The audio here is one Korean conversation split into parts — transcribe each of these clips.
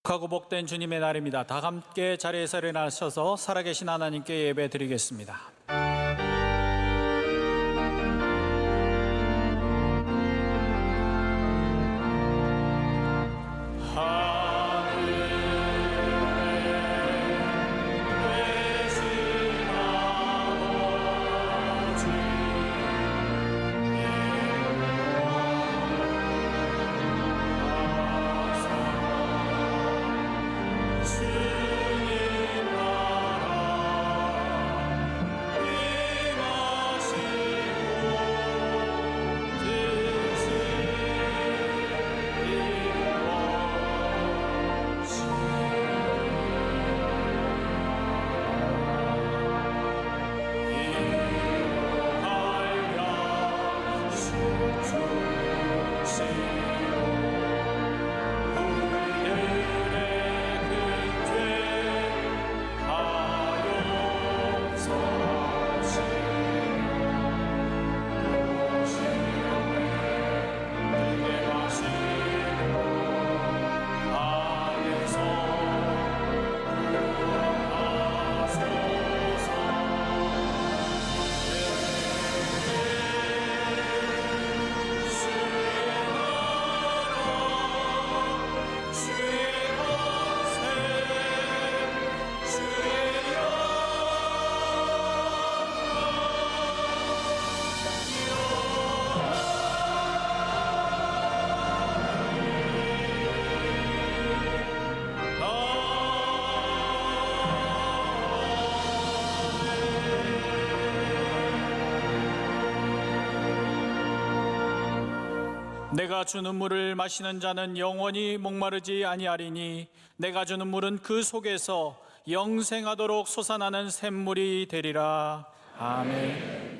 하고 복된 주님의 날입니다. 다 함께 자리에서 일어나셔서 살아계신 하나님께 예배 드리겠습니다. 내가 주는 물을 마시는 자는 영원히 목마르지 아니하리니 내가 주는 물은 그 속에서 영생하도록 솟아나는 샘물이 되리라. 아멘.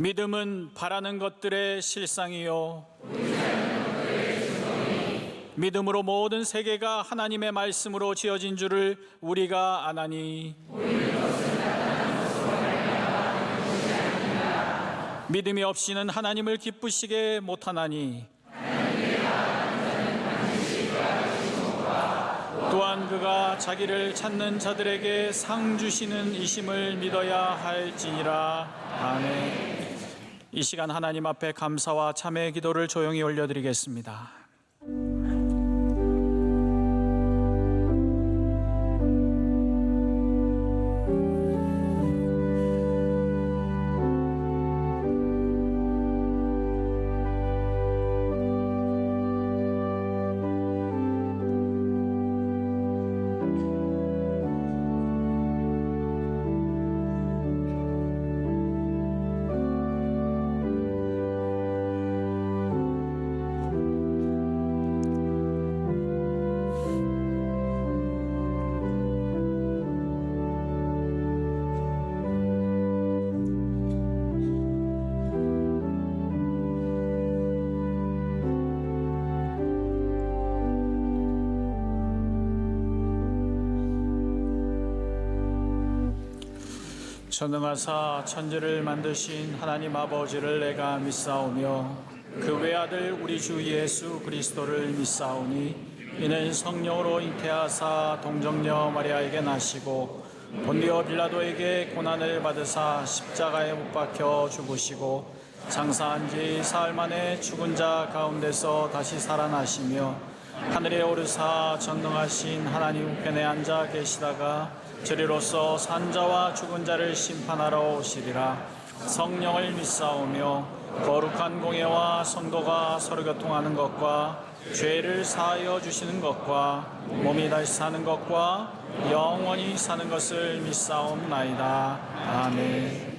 믿음은 바라는 것들의 실상이요 믿음으로 모든 세계가 하나님의 말씀으로 지어진 줄을 우리가 아나니 믿음이 없이는 하나님을 기쁘시게 못하나니 또한 그가 자기를 찾는 자들에게 상 주시는 이심을 믿어야 할지니라. 아멘. 이 시간 하나님 앞에 감사와 참회의 기도를 조용히 올려드리겠습니다. 전능하사 천지를 만드신 하나님 아버지를 내가 믿사오며 그 외아들 우리 주 예수 그리스도를 믿사오니 이는 성령으로 잉태하사 동정녀 마리아에게 나시고 본디오 빌라도에게 고난을 받으사 십자가에 못 박혀 죽으시고 장사한 지 사흘 만에 죽은 자 가운데서 다시 살아나시며 하늘에 오르사 전능하신 하나님 우편에 앉아 계시다가 저리로서 산자와 죽은 자를 심판하러 오시리라. 성령을 믿사오며 거룩한 공예와 성도가 서로 교통하는 것과 죄를 사하여 주시는 것과 몸이 다시 사는 것과 영원히 사는 것을 믿사옵나이다. 아멘.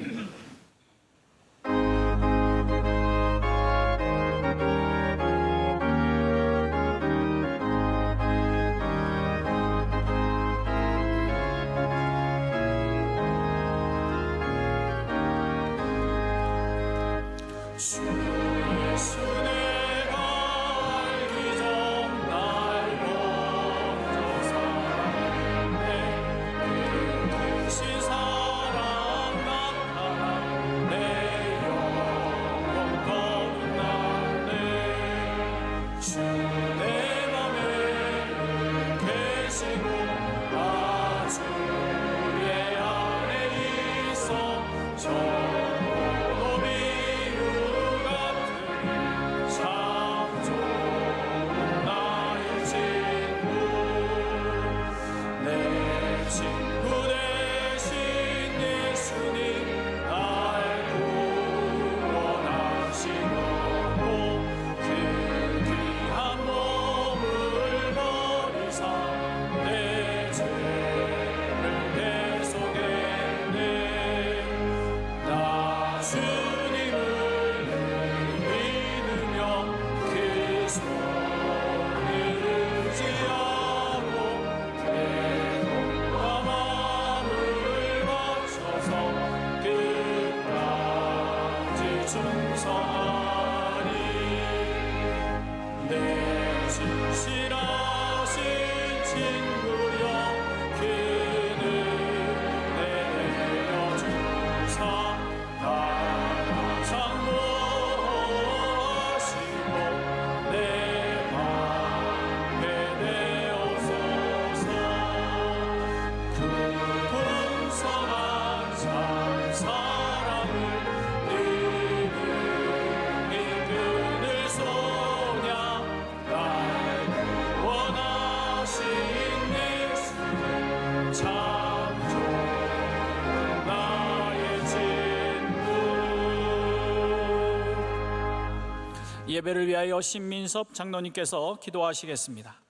예배를 위하여 신민섭 장로님께서 기도하시겠습니다.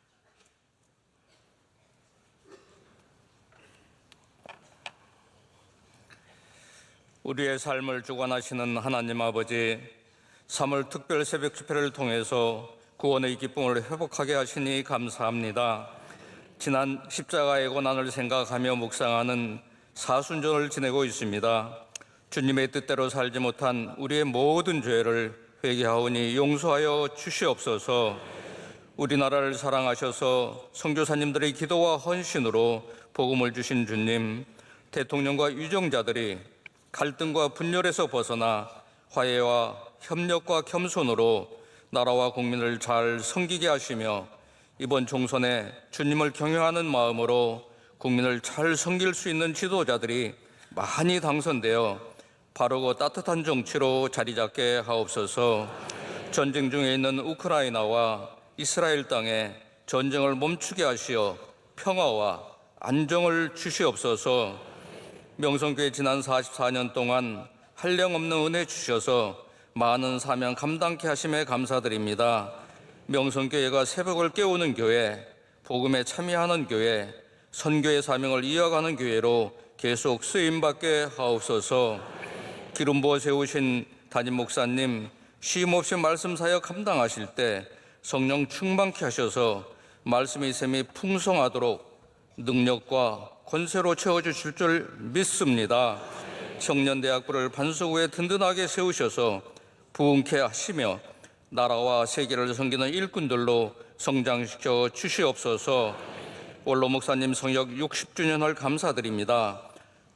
우리의 삶을 주관하시는 하나님 아버지, 3월 특별 새벽 집회를 통해서 구원의 기쁨을 회복하게 하시니 감사합니다. 지난 십자가의 고난을 생각하며 묵상하는 사순절을 지내고 있습니다. 주님의 뜻대로 살지 못한 우리의 모든 죄를 회개하오니 용서하여 주시옵소서. 우리나라를 사랑하셔서 선교사님들의 기도와 헌신으로 복음을 주신 주님, 대통령과 유정자들이 갈등과 분열에서 벗어나 화해와 협력과 겸손으로 나라와 국민을 잘 섬기게 하시며 이번 총선에 주님을 경외하는 마음으로 국민을 잘 섬길 수 있는 지도자들이 많이 당선되어 바르고 따뜻한 정치로 자리 잡게 하옵소서. 전쟁 중에 있는 우크라이나와 이스라엘 땅에 전쟁을 멈추게 하시어 평화와 안정을 주시옵소서. 명성교회 지난 44년 동안 한량없는 은혜 주셔서 많은 사명 감당케 하심에 감사드립니다. 명성교회가 새벽을 깨우는 교회, 복음에 참여하는 교회, 선교의 사명을 이어가는 교회로 계속 쓰임받게 하옵소서. 기름 부어 세우신 담임 목사님, 쉼없이 말씀 사역 감당하실 때 성령 충만케 하셔서 말씀의 샘이 풍성하도록 능력과 권세로 채워주실 줄 믿습니다. 청년대학부를 반석 위에 든든하게 세우셔서 부흥케 하시며 나라와 세계를 섬기는 일꾼들로 성장시켜 주시옵소서. 원로 목사님 성역 60주년을 감사드립니다.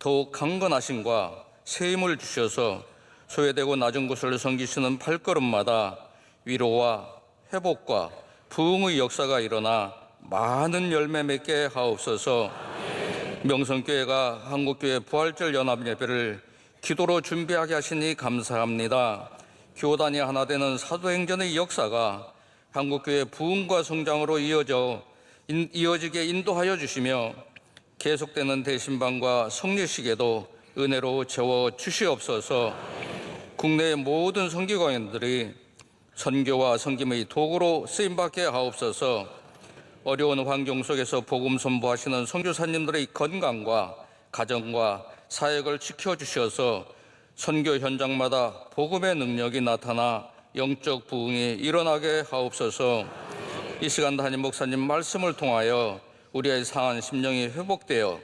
더욱 강건하심과 새 힘을 주셔서 소외되고 낮은 곳을 섬기시는 발걸음마다 위로와 회복과 부흥의 역사가 일어나 많은 열매 맺게 하옵소서. 명성교회가 한국교회 부활절 연합예배를 기도로 준비하게 하시니 감사합니다. 교단이 하나 되는 사도행전의 역사가 한국교회 부흥과 성장으로 이어지게 인도하여 주시며 계속되는 대신방과 성례식에도 은혜로 채워 주시옵소서. 국내의 모든 선교관들이 선교와 섬김의 도구로 쓰임받게 하옵소서. 어려운 환경 속에서 복음 선포하시는 선교사님들의 건강과 가정과 사역을 지켜주셔서 선교 현장마다 복음의 능력이 나타나 영적 부흥이 일어나게 하옵소서. 이 시간 담임 목사님 말씀을 통하여 우리의 상한 심령이 회복되어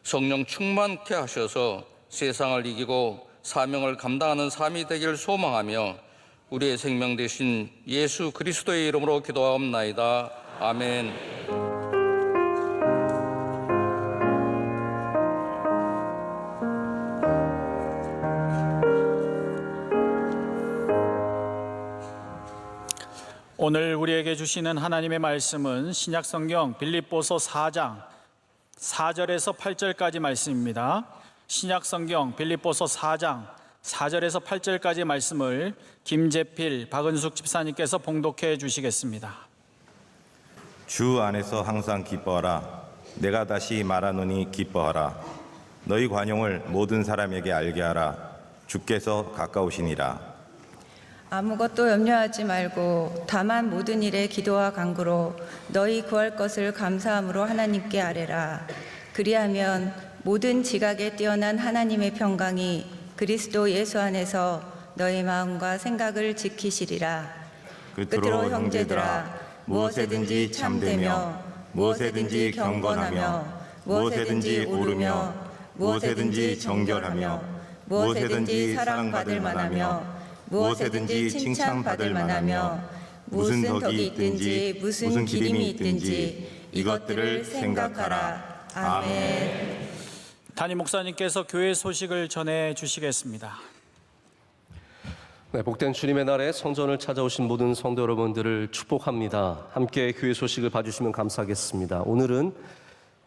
성령 충만케 하셔서 세상을 이기고 사명을 감당하는 삶이 되길 소망하며 우리의 생명 되신 예수 그리스도의 이름으로 기도하옵나이다. 아멘. 오늘 우리에게 주시는 하나님의 말씀은 신약성경 빌립보서 4장 4절에서 8절까지 말씀입니다. 신약성경 빌립보서 4장 4절에서 8절까지 말씀을 김재필, 박은숙 집사님께서 봉독해 주시겠습니다. 주 안에서 항상 기뻐하라. 내가 다시 말하노니 기뻐하라. 너희 관용을 모든 사람에게 알게 하라. 주께서 가까우시니라. 아무것도 염려하지 말고 다만 모든 일에 기도와 간구로 너희 구할 것을 감사함으로 하나님께 아뢰라. 그리하면 모든 지각에 뛰어난 하나님의 평강이 그리스도 예수 안에서 너희 마음과 생각을 지키시리라. 끝으로 형제들아, 무엇에든지 참되며 무엇에든지 경건하며 무엇에든지 옳으며 무엇에든지 정결하며 무엇에든지 사랑받을 만하며 무엇에든지 칭찬받을 만하며 무슨 덕이 있든지 무슨 기림이 있든지 이것들을 생각하라. 아멘. 담임 목사님께서 교회 소식을 전해 주시겠습니다. 네, 복된 주님의 날에 성전을 찾아오신 모든 성도 여러분들을 축복합니다. 함께 교회 소식을 봐주시면 감사하겠습니다. 오늘은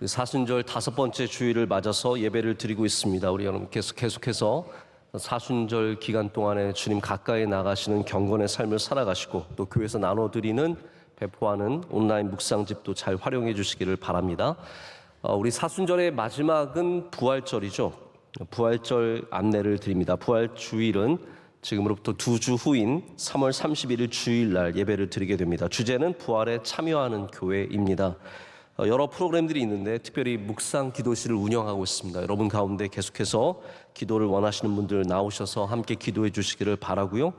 사순절 5번째 주일을 맞아서 예배를 드리고 있습니다. 우리 여러분께서 계속해서 사순절 기간 동안에 주님 가까이 나가시는 경건의 삶을 살아가시고 또 교회에서 나눠드리는 배포하는 온라인 묵상집도 잘 활용해 주시기를 바랍니다. 우리 사순절의 마지막은 부활절이죠. 부활절 안내를 드립니다. 부활주일은 지금으로부터 2주 후인 3월 31일 주일날 예배를 드리게 됩니다. 주제는 부활에 참여하는 교회입니다. 여러 프로그램들이 있는데 특별히 묵상 기도실을 운영하고 있습니다. 여러분 가운데 계속해서 기도를 원하시는 분들 나오셔서 함께 기도해 주시기를 바라고요.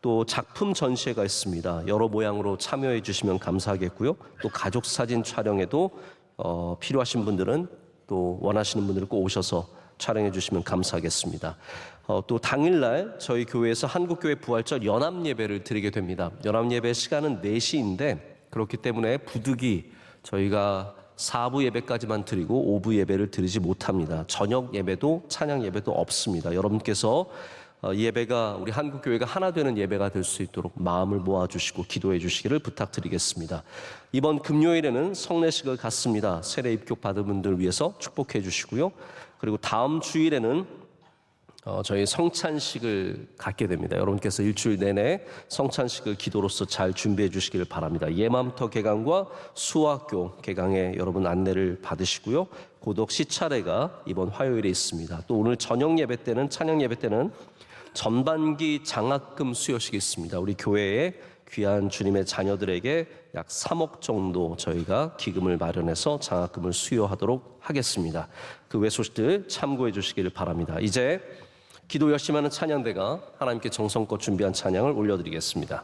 또 작품 전시회가 있습니다. 여러 모양으로 참여해 주시면 감사하겠고요. 또 가족 사진 촬영에도 필요하신 분들은 또 원하시는 분들은 꼭 오셔서 촬영해 주시면 감사하겠습니다. 또 당일날 저희 교회에서 한국교회 부활절 연합예배를 드리게 됩니다. 연합예배 시간은 4시인데 그렇기 때문에 부득이 저희가 4부 예배까지만 드리고 5부 예배를 드리지 못합니다. 저녁 예배도 찬양 예배도 없습니다. 여러분께서 예배가 우리 한국교회가 하나 되는 예배가 될 수 있도록 마음을 모아주시고 기도해 주시기를 부탁드리겠습니다. 이번 금요일에는 성례식을 갖습니다. 세례 입교 받은 분들 위해서 축복해 주시고요. 그리고 다음 주일에는 저희 성찬식을 갖게 됩니다. 여러분께서 일주일 내내 성찬식을 기도로서 잘 준비해 주시기를 바랍니다. 예맘터 개강과 수학교 개강에 여러분 안내를 받으시고요. 고독 시차례가 이번 화요일에 있습니다. 또 오늘 저녁 예배 때는 찬양 예배 때는 전반기 장학금 수여식이 있습니다. 우리 교회에 귀한 주님의 자녀들에게 약 3억 정도 저희가 기금을 마련해서 장학금을 수여하도록 하겠습니다. 그 외 소식들 참고해 주시기를 바랍니다. 이제 기도 열심히 하는 찬양대가 하나님께 정성껏 준비한 찬양을 올려드리겠습니다.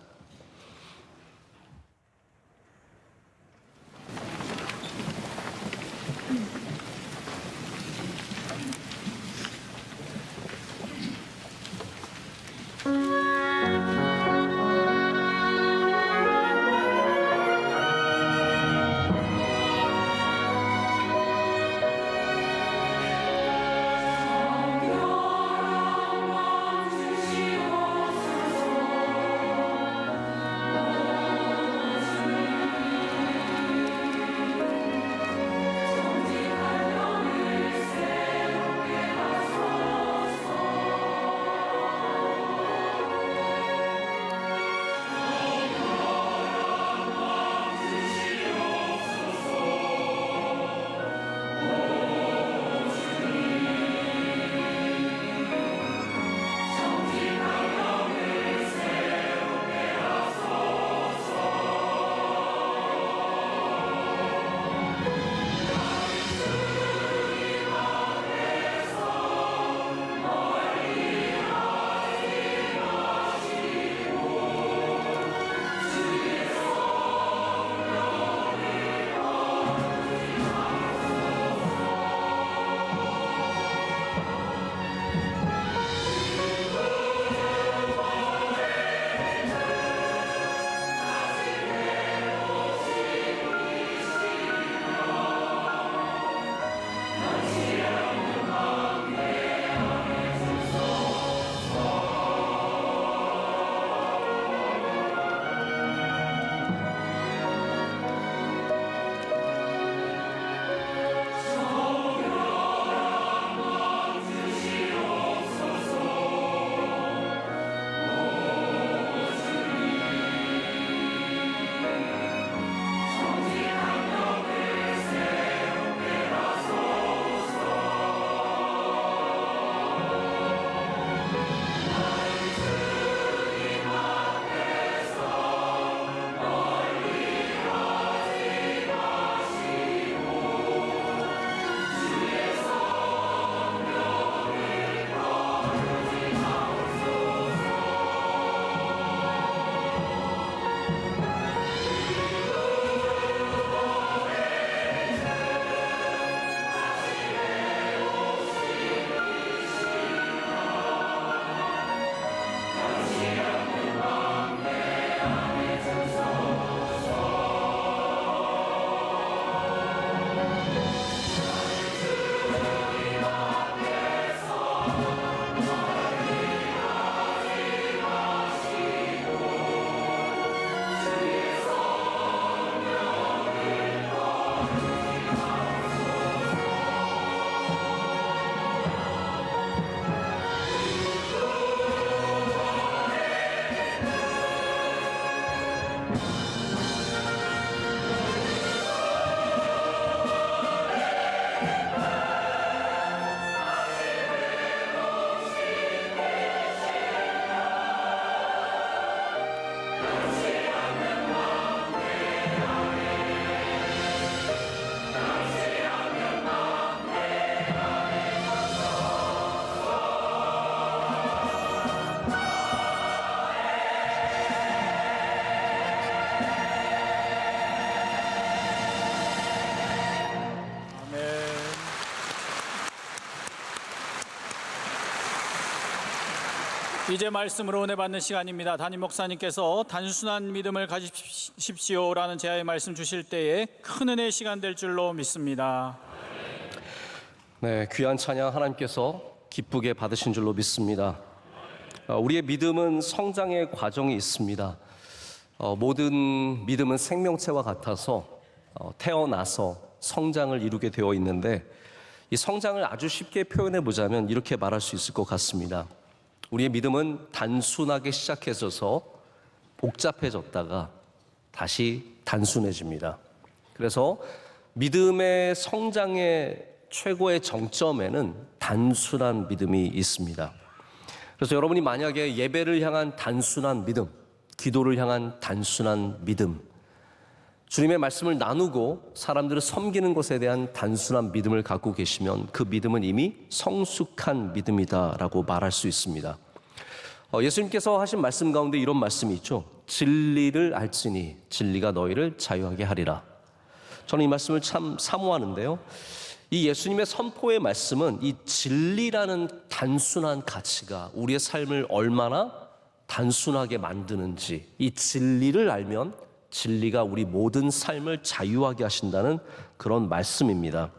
이제 말씀으로 은혜 받는 시간입니다. 담임 목사님께서 단순한 믿음을 가지십시오라는 제아의 말씀 주실 때에 큰 은혜의 시간 될 줄로 믿습니다. 네, 귀한 찬양 하나님께서 기쁘게 받으신 줄로 믿습니다. 우리의 믿음은 성장의 과정이 있습니다. 모든 믿음은 생명체와 같아서 태어나서 성장을 이루게 되어 있는데, 이 성장을 아주 쉽게 표현해 보자면 이렇게 말할 수 있을 것 같습니다. 우리의 믿음은 단순하게 시작해져서 복잡해졌다가 다시 단순해집니다. 그래서 믿음의 성장의 최고의 정점에는 단순한 믿음이 있습니다. 그래서 여러분이 만약에 예배를 향한 단순한 믿음, 기도를 향한 단순한 믿음, 주님의 말씀을 나누고 사람들을 섬기는 것에 대한 단순한 믿음을 갖고 계시면 그 믿음은 이미 성숙한 믿음이다라고 말할 수 있습니다. 예수님께서 하신 말씀 가운데 이런 말씀이 있죠. 진리를 알지니 진리가 너희를 자유하게 하리라. 저는 이 말씀을 참 사모하는데요. 이 예수님의 선포의 말씀은 이 진리라는 단순한 가치가 우리의 삶을 얼마나 단순하게 만드는지, 이 진리를 알면 진리가 우리 모든 삶을 자유하게 하신다는 그런 말씀입니다.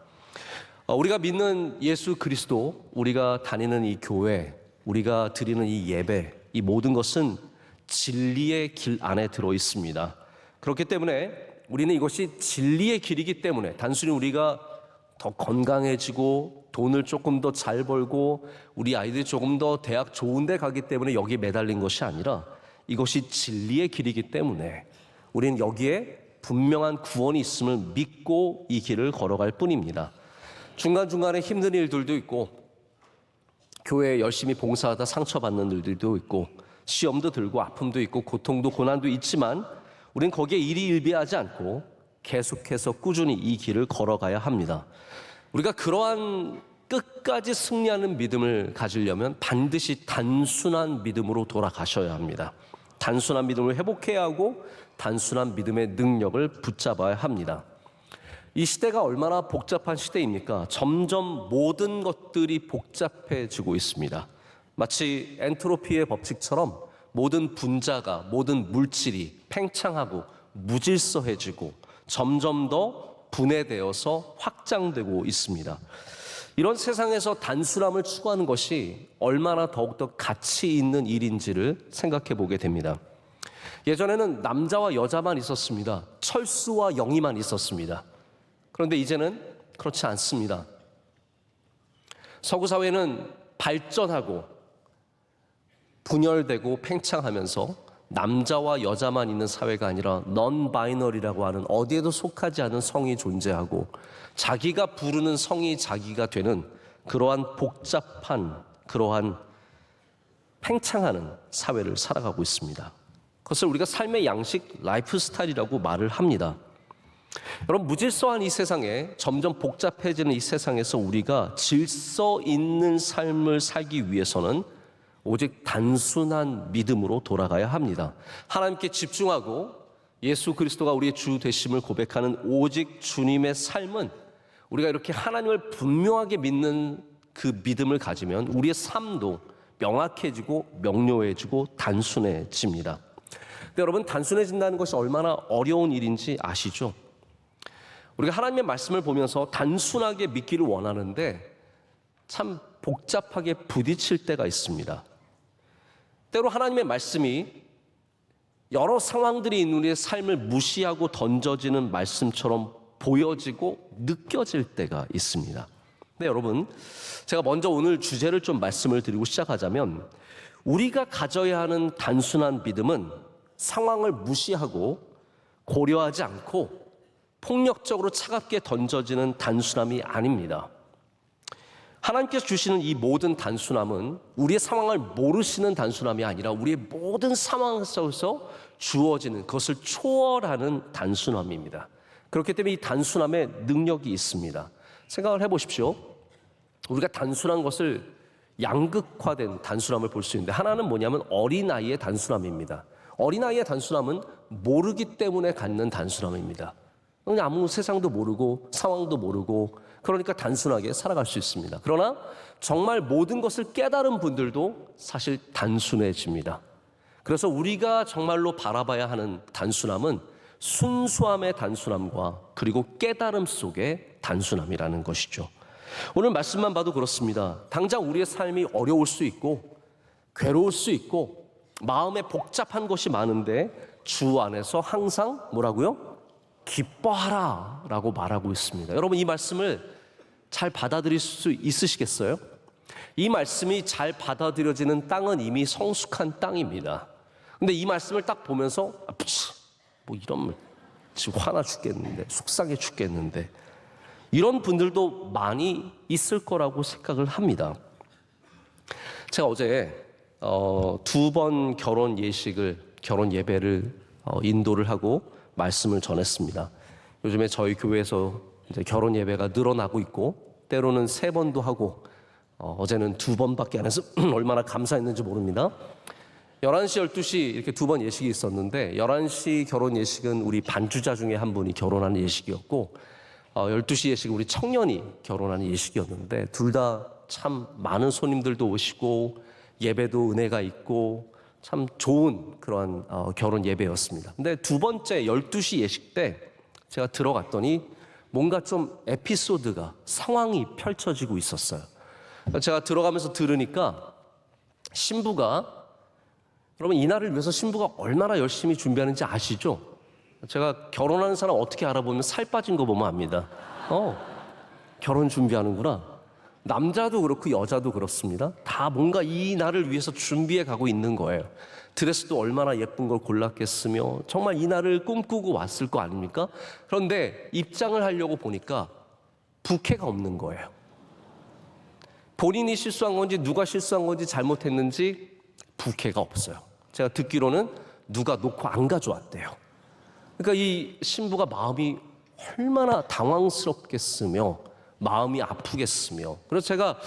우리가 믿는 예수 그리스도, 우리가 다니는 이 교회, 우리가 드리는 이 예배, 이 모든 것은 진리의 길 안에 들어 있습니다. 그렇기 때문에 우리는 이것이 진리의 길이기 때문에 단순히 우리가 더 건강해지고 돈을 조금 더 잘 벌고 우리 아이들이 조금 더 대학 좋은 데 가기 때문에 여기에 매달린 것이 아니라 이것이 진리의 길이기 때문에 우리는 여기에 분명한 구원이 있음을 믿고 이 길을 걸어갈 뿐입니다. 중간중간에 힘든 일들도 있고 교회에 열심히 봉사하다 상처받는 일들도 있고 시험도 들고 아픔도 있고 고통도 고난도 있지만 우리는 거기에 일희일비하지 않고 계속해서 꾸준히 이 길을 걸어가야 합니다. 우리가 그러한 끝까지 승리하는 믿음을 가지려면 반드시 단순한 믿음으로 돌아가셔야 합니다. 단순한 믿음을 회복해야 하고 단순한 믿음의 능력을 붙잡아야 합니다. 이 시대가 얼마나 복잡한 시대입니까? 점점 모든 것들이 복잡해지고 있습니다. 마치 엔트로피의 법칙처럼 모든 분자가, 모든 물질이 팽창하고 무질서해지고 점점 더 분해되어서 확장되고 있습니다. 이런 세상에서 단순함을 추구하는 것이 얼마나 더욱더 가치 있는 일인지를 생각해 보게 됩니다. 예전에는 남자와 여자만 있었습니다. 철수와 영희만 있었습니다. 그런데 이제는 그렇지 않습니다. 서구 사회는 발전하고 분열되고 팽창하면서 남자와 여자만 있는 사회가 아니라 넌 바이너리라고 하는 어디에도 속하지 않은 성이 존재하고 자기가 부르는 성이 자기가 되는 그러한 복잡한, 그러한 팽창하는 사회를 살아가고 있습니다. 그것을 우리가 삶의 양식, 라이프 스타일이라고 말을 합니다. 여러분, 무질서한 이 세상에, 점점 복잡해지는 이 세상에서 우리가 질서 있는 삶을 살기 위해서는 오직 단순한 믿음으로 돌아가야 합니다. 하나님께 집중하고 예수 그리스도가 우리의 주 되심을 고백하는 오직 주님의 삶은, 우리가 이렇게 하나님을 분명하게 믿는 그 믿음을 가지면 우리의 삶도 명확해지고 명료해지고 단순해집니다. 근데 여러분, 단순해진다는 것이 얼마나 어려운 일인지 아시죠? 우리가 하나님의 말씀을 보면서 단순하게 믿기를 원하는데 참 복잡하게 부딪힐 때가 있습니다. 때로 하나님의 말씀이 여러 상황들이 있는 우리의 삶을 무시하고 던져지는 말씀처럼 보여지고 느껴질 때가 있습니다. 근데 여러분, 제가 먼저 오늘 주제를 좀 말씀을 드리고 시작하자면, 우리가 가져야 하는 단순한 믿음은 상황을 무시하고 고려하지 않고 폭력적으로 차갑게 던져지는 단순함이 아닙니다. 하나님께서 주시는 이 모든 단순함은 우리의 상황을 모르시는 단순함이 아니라 우리의 모든 상황 속에서 주어지는, 그것을 초월하는 단순함입니다. 그렇기 때문에 이 단순함에 능력이 있습니다. 생각을 해보십시오. 우리가 단순한 것을 양극화된 단순함을 볼 수 있는데, 하나는 뭐냐면 어린아이의 단순함입니다. 어린아이의 단순함은 모르기 때문에 갖는 단순함입니다. 그냥 아무 세상도 모르고 상황도 모르고 그러니까 단순하게 살아갈 수 있습니다. 그러나 정말 모든 것을 깨달은 분들도 사실 단순해집니다. 그래서 우리가 정말로 바라봐야 하는 단순함은 순수함의 단순함과 그리고 깨달음 속의 단순함이라는 것이죠. 오늘 말씀만 봐도 그렇습니다. 당장 우리의 삶이 어려울 수 있고 괴로울 수 있고 마음에 복잡한 것이 많은데 주 안에서 항상 뭐라고요? 기뻐하라 라고 말하고 있습니다. 여러분, 이 말씀을 잘 받아들일 수 있으시겠어요? 이 말씀이 잘 받아들여지는 땅은 이미 성숙한 땅입니다. 근데 이 말씀을 딱 보면서 뭐 이런, 지금 화나 죽겠는데, 속상해 죽겠는데, 이런 분들도 많이 있을 거라고 생각을 합니다. 제가 어제 2번 결혼 예배를 인도를 하고 말씀을 전했습니다. 요즘에 저희 교회에서 이제 결혼 예배가 늘어나고 있고 때로는 3번도 하고 어제는 2번밖에 안 해서 얼마나 감사했는지 모릅니다. 11시, 12시 이렇게 2번 예식이 있었는데 11시 결혼 예식은 우리 반주자 중에 한 분이 결혼하는 예식이었고 12시 예식은 우리 청년이 결혼하는 예식이었는데 둘 다 참 많은 손님들도 오시고 예배도 은혜가 있고 참 좋은 그런 결혼 예배였습니다. 근데 2번째 12시 예식 때 제가 들어갔더니 뭔가 좀 에피소드가, 상황이 펼쳐지고 있었어요. 제가 들어가면서 들으니까 신부가, 여러분 이날을 위해서 신부가 얼마나 열심히 준비하는지 아시죠? 제가 결혼하는 사람 어떻게 알아보면 살 빠진 거 보면 압니다. 결혼 준비하는구나. 남자도 그렇고 여자도 그렇습니다. 다 뭔가 이 날을 위해서 준비해 가고 있는 거예요. 드레스도 얼마나 예쁜 걸 골랐겠으며 정말 이 날을 꿈꾸고 왔을 거 아닙니까? 그런데 입장을 하려고 보니까 부케가 없는 거예요. 본인이 실수한 건지 누가 실수한 건지 잘못했는지 부케가 없어요. 제가 듣기로는 누가 놓고 안 가져왔대요. 그러니까 이 신부가 마음이 얼마나 당황스럽겠으며 마음이 아프겠으며, 그래서 제가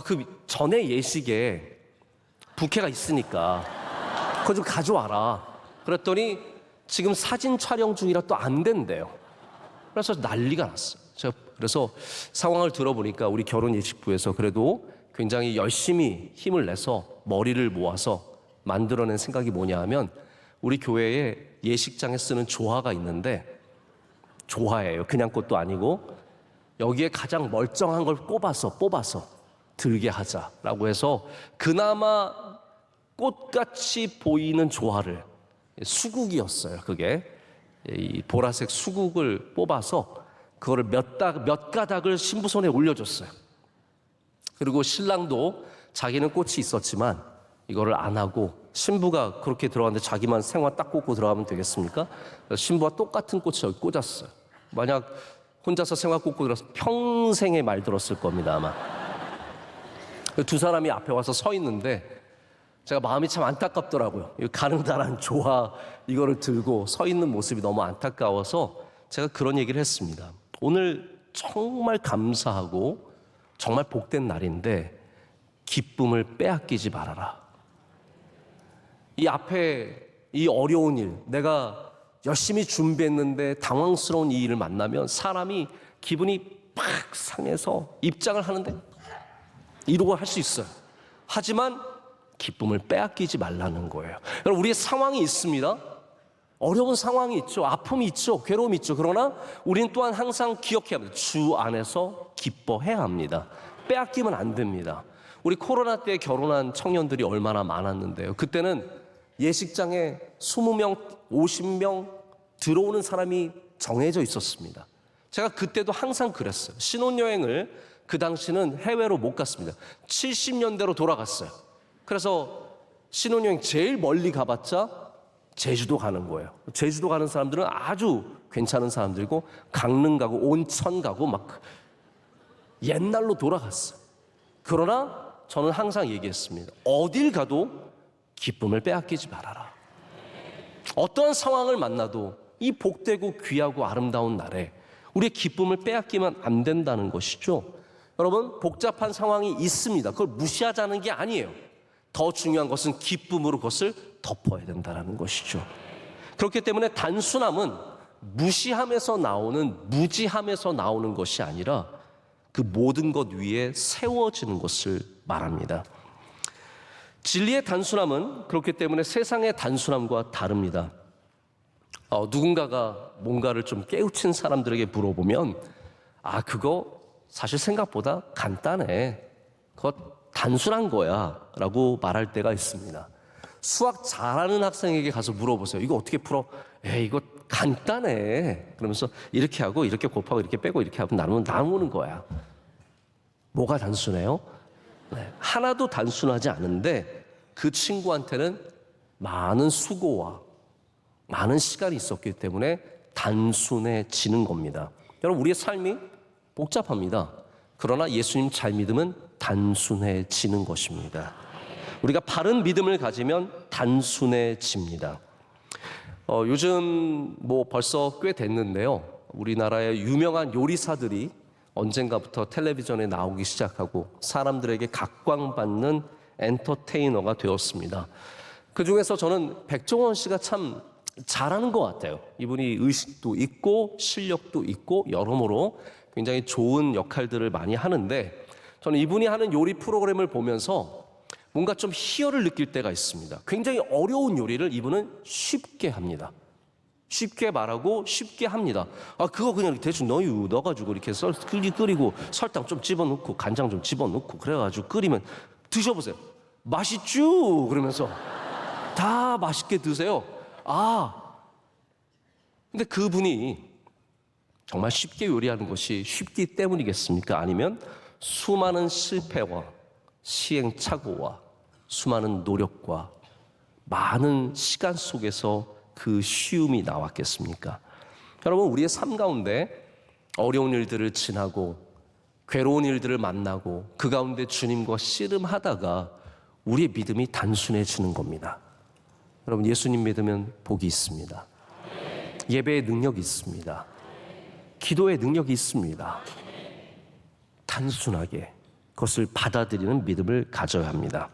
그 전에 예식에 부케가 있으니까 그거 좀 가져와라 그랬더니 지금 사진 촬영 중이라 또 안 된대요. 그래서 난리가 났어요. 제가 그래서 상황을 들어보니까 우리 결혼 예식부에서 그래도 굉장히 열심히 힘을 내서 머리를 모아서 만들어낸 생각이 뭐냐 하면, 우리 교회에 예식장에 쓰는 조화가 있는데, 조화예요. 그냥 꽃도 아니고 여기에 가장 멀쩡한 걸 뽑아서 들게 하자라고 해서 그나마 꽃같이 보이는 조화를, 수국이었어요. 그게 이 보라색 수국을 뽑아서 그거를 몇 가닥을 신부 손에 올려줬어요. 그리고 신랑도 자기는 꽃이 있었지만 이거를 안 하고, 신부가 그렇게 들어갔는데 자기만 생화 딱 꽂고 들어가면 되겠습니까? 신부와 똑같은 꽃을 여기 꽂았어요. 만약 혼자서 생화 꽂고 들어서 평생에 말 들었을 겁니다, 아마. 두 사람이 앞에 와서 서 있는데 제가 마음이 참 안타깝더라고요. 이 가느다란 조화 이거를 들고 서 있는 모습이 너무 안타까워서 제가 그런 얘기를 했습니다. 오늘 정말 감사하고 정말 복된 날인데 기쁨을 빼앗기지 말아라. 이 앞에 이 어려운 일, 내가 열심히 준비했는데 당황스러운 이 일을 만나면 사람이 기분이 팍 상해서 입장을 하는데 이러고 할 수 있어요. 하지만 기쁨을 빼앗기지 말라는 거예요. 여러분, 우리의 상황이 있습니다. 어려운 상황이 있죠. 아픔이 있죠. 괴로움이 있죠. 그러나 우리는 또한 항상 기억해야 합니다. 주 안에서 기뻐해야 합니다. 빼앗기면 안 됩니다. 우리 코로나 때 결혼한 청년들이 얼마나 많았는데요. 그때는 예식장에 20명, 50명 들어오는 사람이 정해져 있었습니다. 제가 그때도 항상 그랬어요. 신혼여행을 그 당시는 해외로 못 갔습니다. 70년대로 돌아갔어요. 그래서 신혼여행 제일 멀리 가봤자 제주도 가는 거예요. 제주도 가는 사람들은 아주 괜찮은 사람들이고, 강릉 가고 온천 가고 막 옛날로 돌아갔어요. 그러나 저는 항상 얘기했습니다. 어딜 가도 기쁨을 빼앗기지 말아라. 어떠한 상황을 만나도 이 복되고 귀하고 아름다운 날에 우리의 기쁨을 빼앗기면 안 된다는 것이죠. 여러분, 복잡한 상황이 있습니다. 그걸 무시하자는 게 아니에요. 더 중요한 것은 기쁨으로 그것을 덮어야 된다는 것이죠. 그렇기 때문에 단순함은 무시함에서 나오는, 무지함에서 나오는 것이 아니라 그 모든 것 위에 세워지는 것을 말합니다. 진리의 단순함은 그렇기 때문에 세상의 단순함과 다릅니다. 누군가가 뭔가를 좀 깨우친 사람들에게 물어보면 그거 사실 생각보다 간단해. 그거 단순한 거야 라고 말할 때가 있습니다. 수학 잘하는 학생에게 가서 물어보세요. 이거 어떻게 풀어? 이거 간단해. 그러면서 이렇게 하고 이렇게 곱하고 이렇게 빼고 이렇게 하고 나누면 나오는 거야. 뭐가 단순해요? 하나도 단순하지 않은데 그 친구한테는 많은 수고와 많은 시간이 있었기 때문에 단순해지는 겁니다. 여러분, 우리의 삶이 복잡합니다. 그러나 예수님 잘 믿으면 단순해지는 것입니다. 우리가 바른 믿음을 가지면 단순해집니다. 요즘 벌써 꽤 됐는데요. 우리나라의 유명한 요리사들이 언젠가부터 텔레비전에 나오기 시작하고 사람들에게 각광받는 엔터테이너가 되었습니다. 그 중에서 저는 백종원 씨가 참 잘하는 것 같아요. 이분이 의식도 있고 실력도 있고 여러모로 굉장히 좋은 역할들을 많이 하는데, 저는 이분이 하는 요리 프로그램을 보면서 뭔가 좀 희열을 느낄 때가 있습니다. 굉장히 어려운 요리를 이분은 쉽게 합니다. 쉽게 말하고 쉽게 합니다. 그거 그냥 대충 넣어가지고 이렇게 끓이고 설탕 좀 집어넣고 간장 좀 집어넣고 그래가지고 끓이면 드셔보세요. 맛있죠? 그러면서 다 맛있게 드세요. 근데 그분이 정말 쉽게 요리하는 것이 쉽기 때문이겠습니까? 아니면 수많은 실패와 시행착오와 수많은 노력과 많은 시간 속에서 그 쉬움이 나왔겠습니까? 여러분, 우리의 삶 가운데 어려운 일들을 지나고 괴로운 일들을 만나고 그 가운데 주님과 씨름하다가 우리의 믿음이 단순해지는 겁니다. 여러분, 예수님 믿으면 복이 있습니다. 예배의 능력이 있습니다. 기도의 능력이 있습니다. 단순하게 그것을 받아들이는 믿음을 가져야 합니다.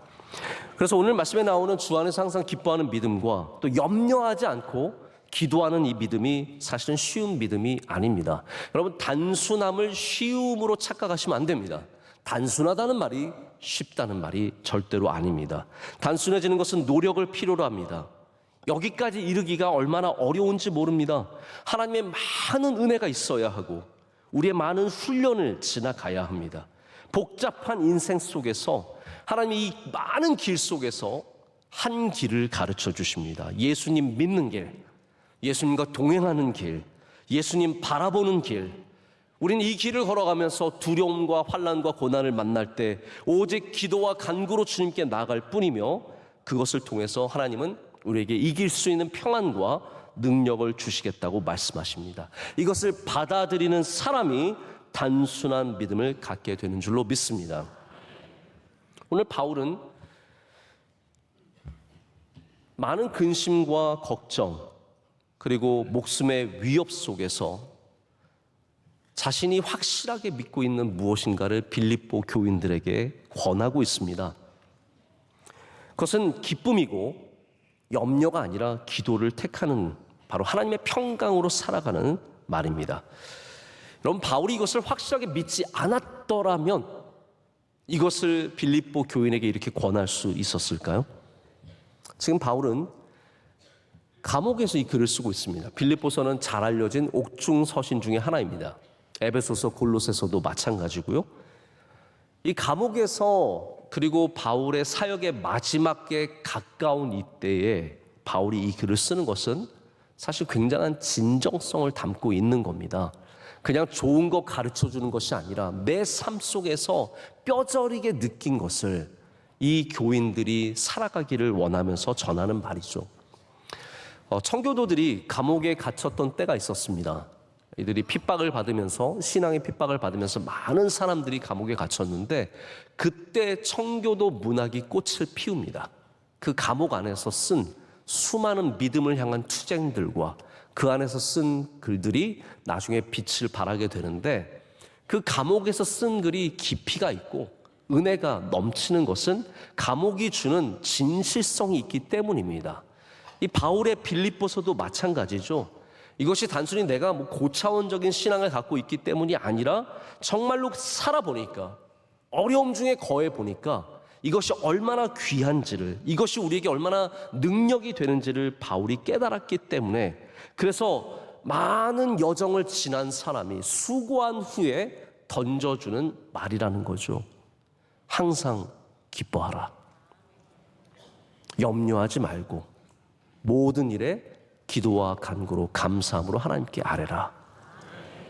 그래서 오늘 말씀에 나오는 주 안에서 항상 기뻐하는 믿음과 또 염려하지 않고 기도하는 이 믿음이 사실은 쉬운 믿음이 아닙니다. 여러분, 단순함을 쉬움으로 착각하시면 안 됩니다. 단순하다는 말이 쉽다는 말이 절대로 아닙니다. 단순해지는 것은 노력을 필요로 합니다. 여기까지 이르기가 얼마나 어려운지 모릅니다. 하나님의 많은 은혜가 있어야 하고 우리의 많은 훈련을 지나가야 합니다. 복잡한 인생 속에서 하나님이 이 많은 길 속에서 한 길을 가르쳐 주십니다. 예수님 믿는 길, 예수님과 동행하는 길, 예수님 바라보는 길. 우리는 이 길을 걸어가면서 두려움과 환난과 고난을 만날 때 오직 기도와 간구로 주님께 나아갈 뿐이며, 그것을 통해서 하나님은 우리에게 이길 수 있는 평안과 능력을 주시겠다고 말씀하십니다. 이것을 받아들이는 사람이 단순한 믿음을 갖게 되는 줄로 믿습니다. 오늘 바울은 많은 근심과 걱정 그리고 목숨의 위협 속에서 자신이 확실하게 믿고 있는 무엇인가를 빌립보 교인들에게 권하고 있습니다. 그것은 기쁨이고 염려가 아니라 기도를 택하는, 바로 하나님의 평강으로 살아가는 말입니다. 여러분, 바울이 이것을 확실하게 믿지 않았더라면 이것을 빌립보 교인에게 이렇게 권할 수 있었을까요? 지금 바울은 감옥에서 이 글을 쓰고 있습니다. 빌립보서는 잘 알려진 옥중 서신 중에 하나입니다. 에베소서, 골로새서도 마찬가지고요. 이 감옥에서, 그리고 바울의 사역의 마지막에 가까운 이때에 바울이 이 글을 쓰는 것은 사실 굉장한 진정성을 담고 있는 겁니다. 그냥 좋은 거 가르쳐 주는 것이 아니라 내 삶 속에서 뼈저리게 느낀 것을 이 교인들이 살아가기를 원하면서 전하는 말이죠. 청교도들이 감옥에 갇혔던 때가 있었습니다. 이들이 핍박을 받으면서, 신앙의 핍박을 받으면서 많은 사람들이 감옥에 갇혔는데, 그때 청교도 문학이 꽃을 피웁니다. 그 감옥 안에서 쓴 수많은 믿음을 향한 투쟁들과 그 안에서 쓴 글들이 나중에 빛을 발하게 되는데, 그 감옥에서 쓴 글이 깊이가 있고 은혜가 넘치는 것은 감옥이 주는 진실성이 있기 때문입니다. 이 바울의 빌립보서도 마찬가지죠. 이것이 단순히 내가 뭐 고차원적인 신앙을 갖고 있기 때문이 아니라 정말로 살아보니까, 어려움 중에 거해 보니까 이것이 얼마나 귀한지를, 이것이 우리에게 얼마나 능력이 되는지를 바울이 깨달았기 때문에, 그래서 많은 여정을 지난 사람이 수고한 후에 던져주는 말이라는 거죠. 항상 기뻐하라. 염려하지 말고 모든 일에 기도와 간구로 감사함으로 하나님께 아뢰라.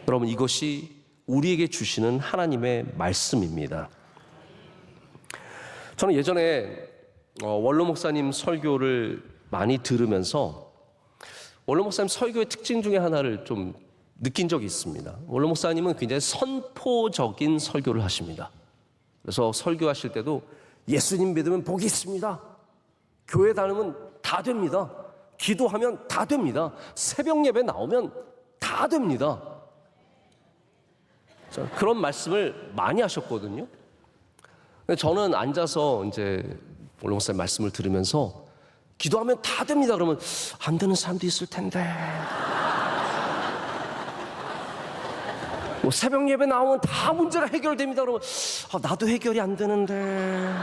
여러분, 이것이 우리에게 주시는 하나님의 말씀입니다. 저는 예전에 원로 목사님 설교를 많이 들으면서 원로 목사님 설교의 특징 중에 하나를 좀 느낀 적이 있습니다. 원로 목사님은 굉장히 선포적인 설교를 하십니다. 그래서 설교하실 때도 예수님 믿으면 복이 있습니다. 교회 다니면 다 됩니다. 기도하면 다 됩니다. 새벽 예배 나오면 다 됩니다. 그런 말씀을 많이 하셨거든요. 저는 앉아서 이제 원로 목사님 말씀을 들으면서 기도하면 다 됩니다. 그러면 안 되는 사람도 있을 텐데. 뭐 새벽 예배 나오면 다 문제가 해결됩니다. 그러면 나도 해결이 안 되는데.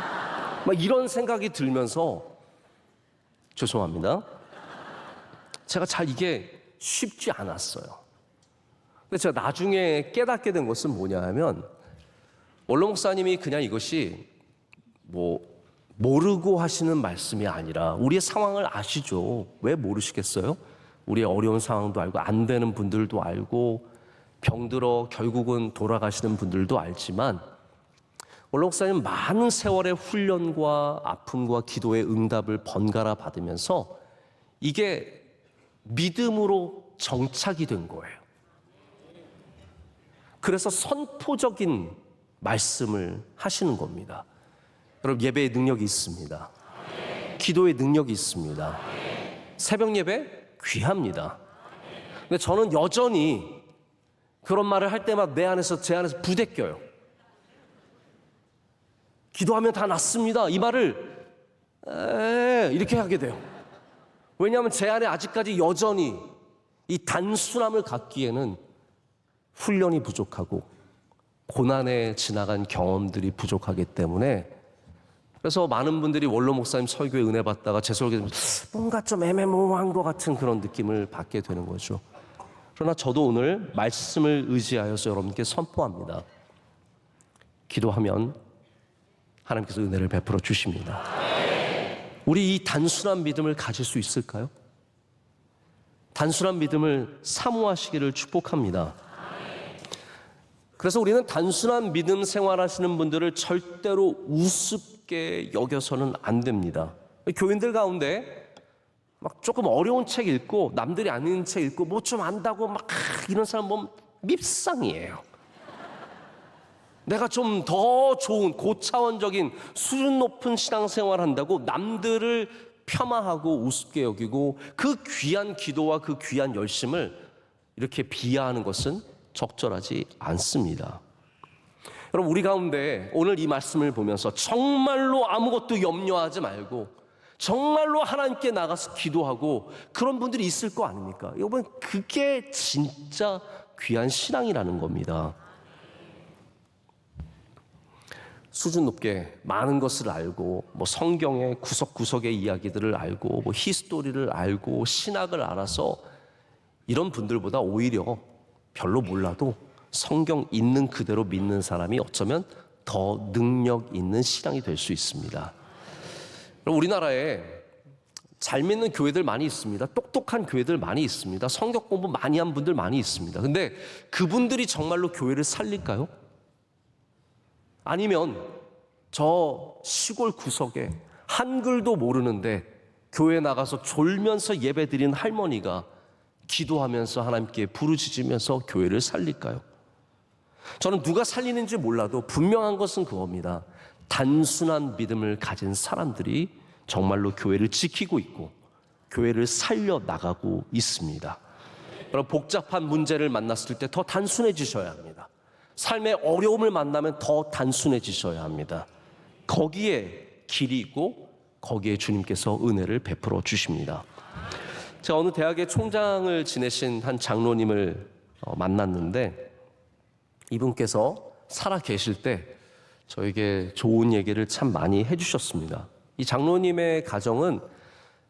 막 이런 생각이 들면서 죄송합니다. 제가 잘 이게 쉽지 않았어요. 근데 제가 나중에 깨닫게 된 것은 뭐냐 하면 원로 목사님이 그냥 이것이 뭐 모르고 하시는 말씀이 아니라 우리의 상황을 아시죠. 왜 모르시겠어요? 우리의 어려운 상황도 알고 안 되는 분들도 알고 병들어 결국은 돌아가시는 분들도 알지만 원로 목사님 많은 세월의 훈련과 아픔과 기도의 응답을 번갈아 받으면서 이게 믿음으로 정착이 된 거예요. 그래서 선포적인 말씀을 하시는 겁니다. 여러분, 예배의 능력이 있습니다. 기도의 능력이 있습니다. 새벽 예배 귀합니다. 근데 저는 여전히 그런 말을 할 때마다 제 안에서 부대껴요. 기도하면 다 낫습니다. 이 말을 이렇게 하게 돼요. 왜냐하면 제 안에 아직까지 여전히 이 단순함을 갖기에는 훈련이 부족하고 고난에 지나간 경험들이 부족하기 때문에, 그래서 많은 분들이 원로 목사님 설교에 은혜 받다가 제 설교에 뭔가 좀 애매모호한 것 같은 그런 느낌을 받게 되는 거죠. 그러나 저도 오늘 말씀을 의지하여서 여러분께 선포합니다. 기도하면 하나님께서 은혜를 베풀어 주십니다. 우리 이 단순한 믿음을 가질 수 있을까요? 단순한 믿음을 사모하시기를 축복합니다. 그래서 우리는 단순한 믿음 생활하시는 분들을 절대로 우습게 여겨서는 안 됩니다. 교인들 가운데 막 조금 어려운 책 읽고 남들이 안 읽는 책 읽고 뭐 좀 안다고 막 이런 사람 보면 밉상이에요. 내가 좀 더 좋은 고차원적인 수준 높은 신앙생활 한다고 남들을 폄하하고 우습게 여기고 그 귀한 기도와 그 귀한 열심을 이렇게 비하하는 것은 적절하지 않습니다. 여러분, 우리 가운데 오늘 이 말씀을 보면서 정말로 아무것도 염려하지 말고 정말로 하나님께 나가서 기도하고 그런 분들이 있을 거 아닙니까? 여러분, 그게 진짜 귀한 신앙이라는 겁니다. 수준 높게 많은 것을 알고 뭐 성경의 구석구석의 이야기들을 알고 뭐 히스토리를 알고 신학을 알아서 이런 분들보다 오히려 별로 몰라도 성경 있는 그대로 믿는 사람이 어쩌면 더 능력 있는 신앙이 될 수 있습니다. 우리나라에 잘 믿는 교회들 많이 있습니다. 똑똑한 교회들 많이 있습니다. 성경 공부 많이 한 분들 많이 있습니다. 근데 그분들이 정말로 교회를 살릴까요? 아니면 저 시골 구석에 한글도 모르는데 교회 나가서 졸면서 예배드리는 할머니가 기도하면서 하나님께 부르짖으면서 교회를 살릴까요? 저는 누가 살리는지 몰라도 분명한 것은 그겁니다. 단순한 믿음을 가진 사람들이 정말로 교회를 지키고 있고 교회를 살려나가고 있습니다. 여러분, 복잡한 문제를 만났을 때 더 단순해지셔야 합니다. 삶의 어려움을 만나면 더 단순해지셔야 합니다. 거기에 길이 있고 거기에 주님께서 은혜를 베풀어 주십니다. 제가 어느 대학의 총장을 지내신 한 장로님을 만났는데 이분께서 살아 계실 때 저에게 좋은 얘기를 참 많이 해주셨습니다. 이 장로님의 가정은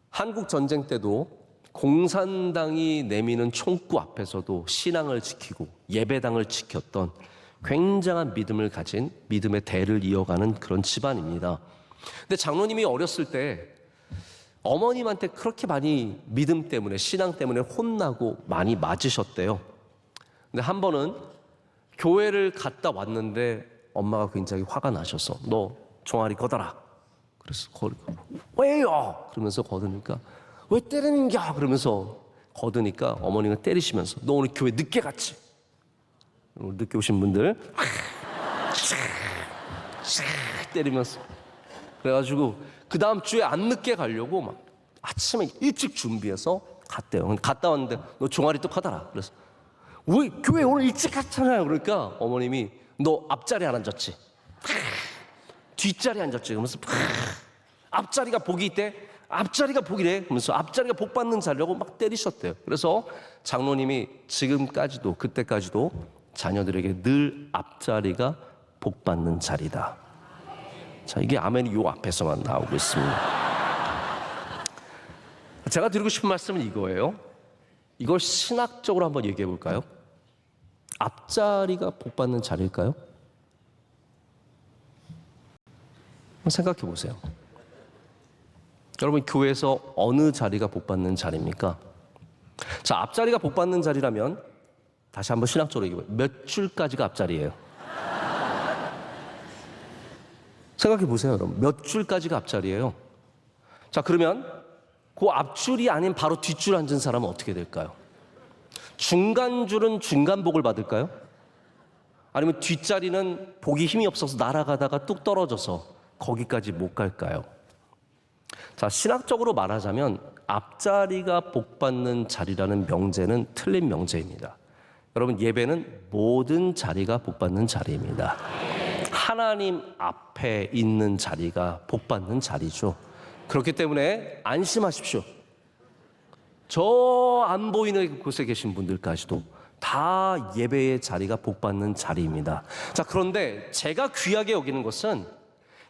한국 전쟁 때도 공산당이 내미는 총구 앞에서도 신앙을 지키고 예배당을 지켰던 굉장한 믿음을 가진 믿음의 대를 이어가는 그런 집안입니다. 근데 장로님이 어렸을 때 어머님한테 그렇게 많이 믿음 때문에 신앙 때문에 혼나고 많이 맞으셨대요. 근데 한 번은 교회를 갔다 왔는데 엄마가 굉장히 화가 나셔서 너 종아리 걷어라. 그래서 왜요? 그러면서 걷으니까 왜 때리는겨? 그러면서 걷으니까 어머니가 때리시면서 너 오늘 교회 늦게 갔지? 늦게 오신 분들 때리면서 그래가지고 그 다음 주에 안 늦게 가려고 막 아침에 일찍 준비해서 갔대요. 갔다 왔는데 너 종아리 똑하더라. 그래서 왜 교회 오늘 일찍 갔잖아요. 그러니까 어머님이 너 앞자리 안 앉았지? 뒷자리 앉았지? 그러면서 앞자리가 복이 있대? 앞자리가 복이래? 그러면서 앞자리가 복 받는 자리라고 막 때리셨대요. 그래서 장로님이 지금까지도 그때까지도 자녀들에게 늘 앞자리가 복 받는 자리다. 자, 이게 아멘이 요 앞에서만 나오고 있습니다. 제가 드리고 싶은 말씀은 이거예요. 이걸 신학적으로 한번 얘기해 볼까요? 앞자리가 복 받는 자리일까요? 한번 생각해 보세요. 여러분, 교회에서 어느 자리가 복 받는 자리입니까? 자, 앞자리가 복 받는 자리라면 다시 한번 신학적으로 얘기해 봐요. 몇 줄까지가 앞자리예요? 생각해 보세요, 여러분. 몇 줄까지가 앞자리예요? 자, 그러면 그 앞줄이 아닌 바로 뒷줄 앉은 사람은 어떻게 될까요? 중간 줄은 중간 복을 받을까요? 아니면 뒷자리는 복이 힘이 없어서 날아가다가 뚝 떨어져서 거기까지 못 갈까요? 자, 신학적으로 말하자면 앞자리가 복 받는 자리라는 명제는 틀린 명제입니다. 여러분, 예배는 모든 자리가 복 받는 자리입니다. 하나님 앞에 있는 자리가 복 받는 자리죠. 그렇기 때문에 안심하십시오. 저 안 보이는 곳에 계신 분들까지도 다 예배의 자리가 복 받는 자리입니다. 자, 그런데 제가 귀하게 여기는 것은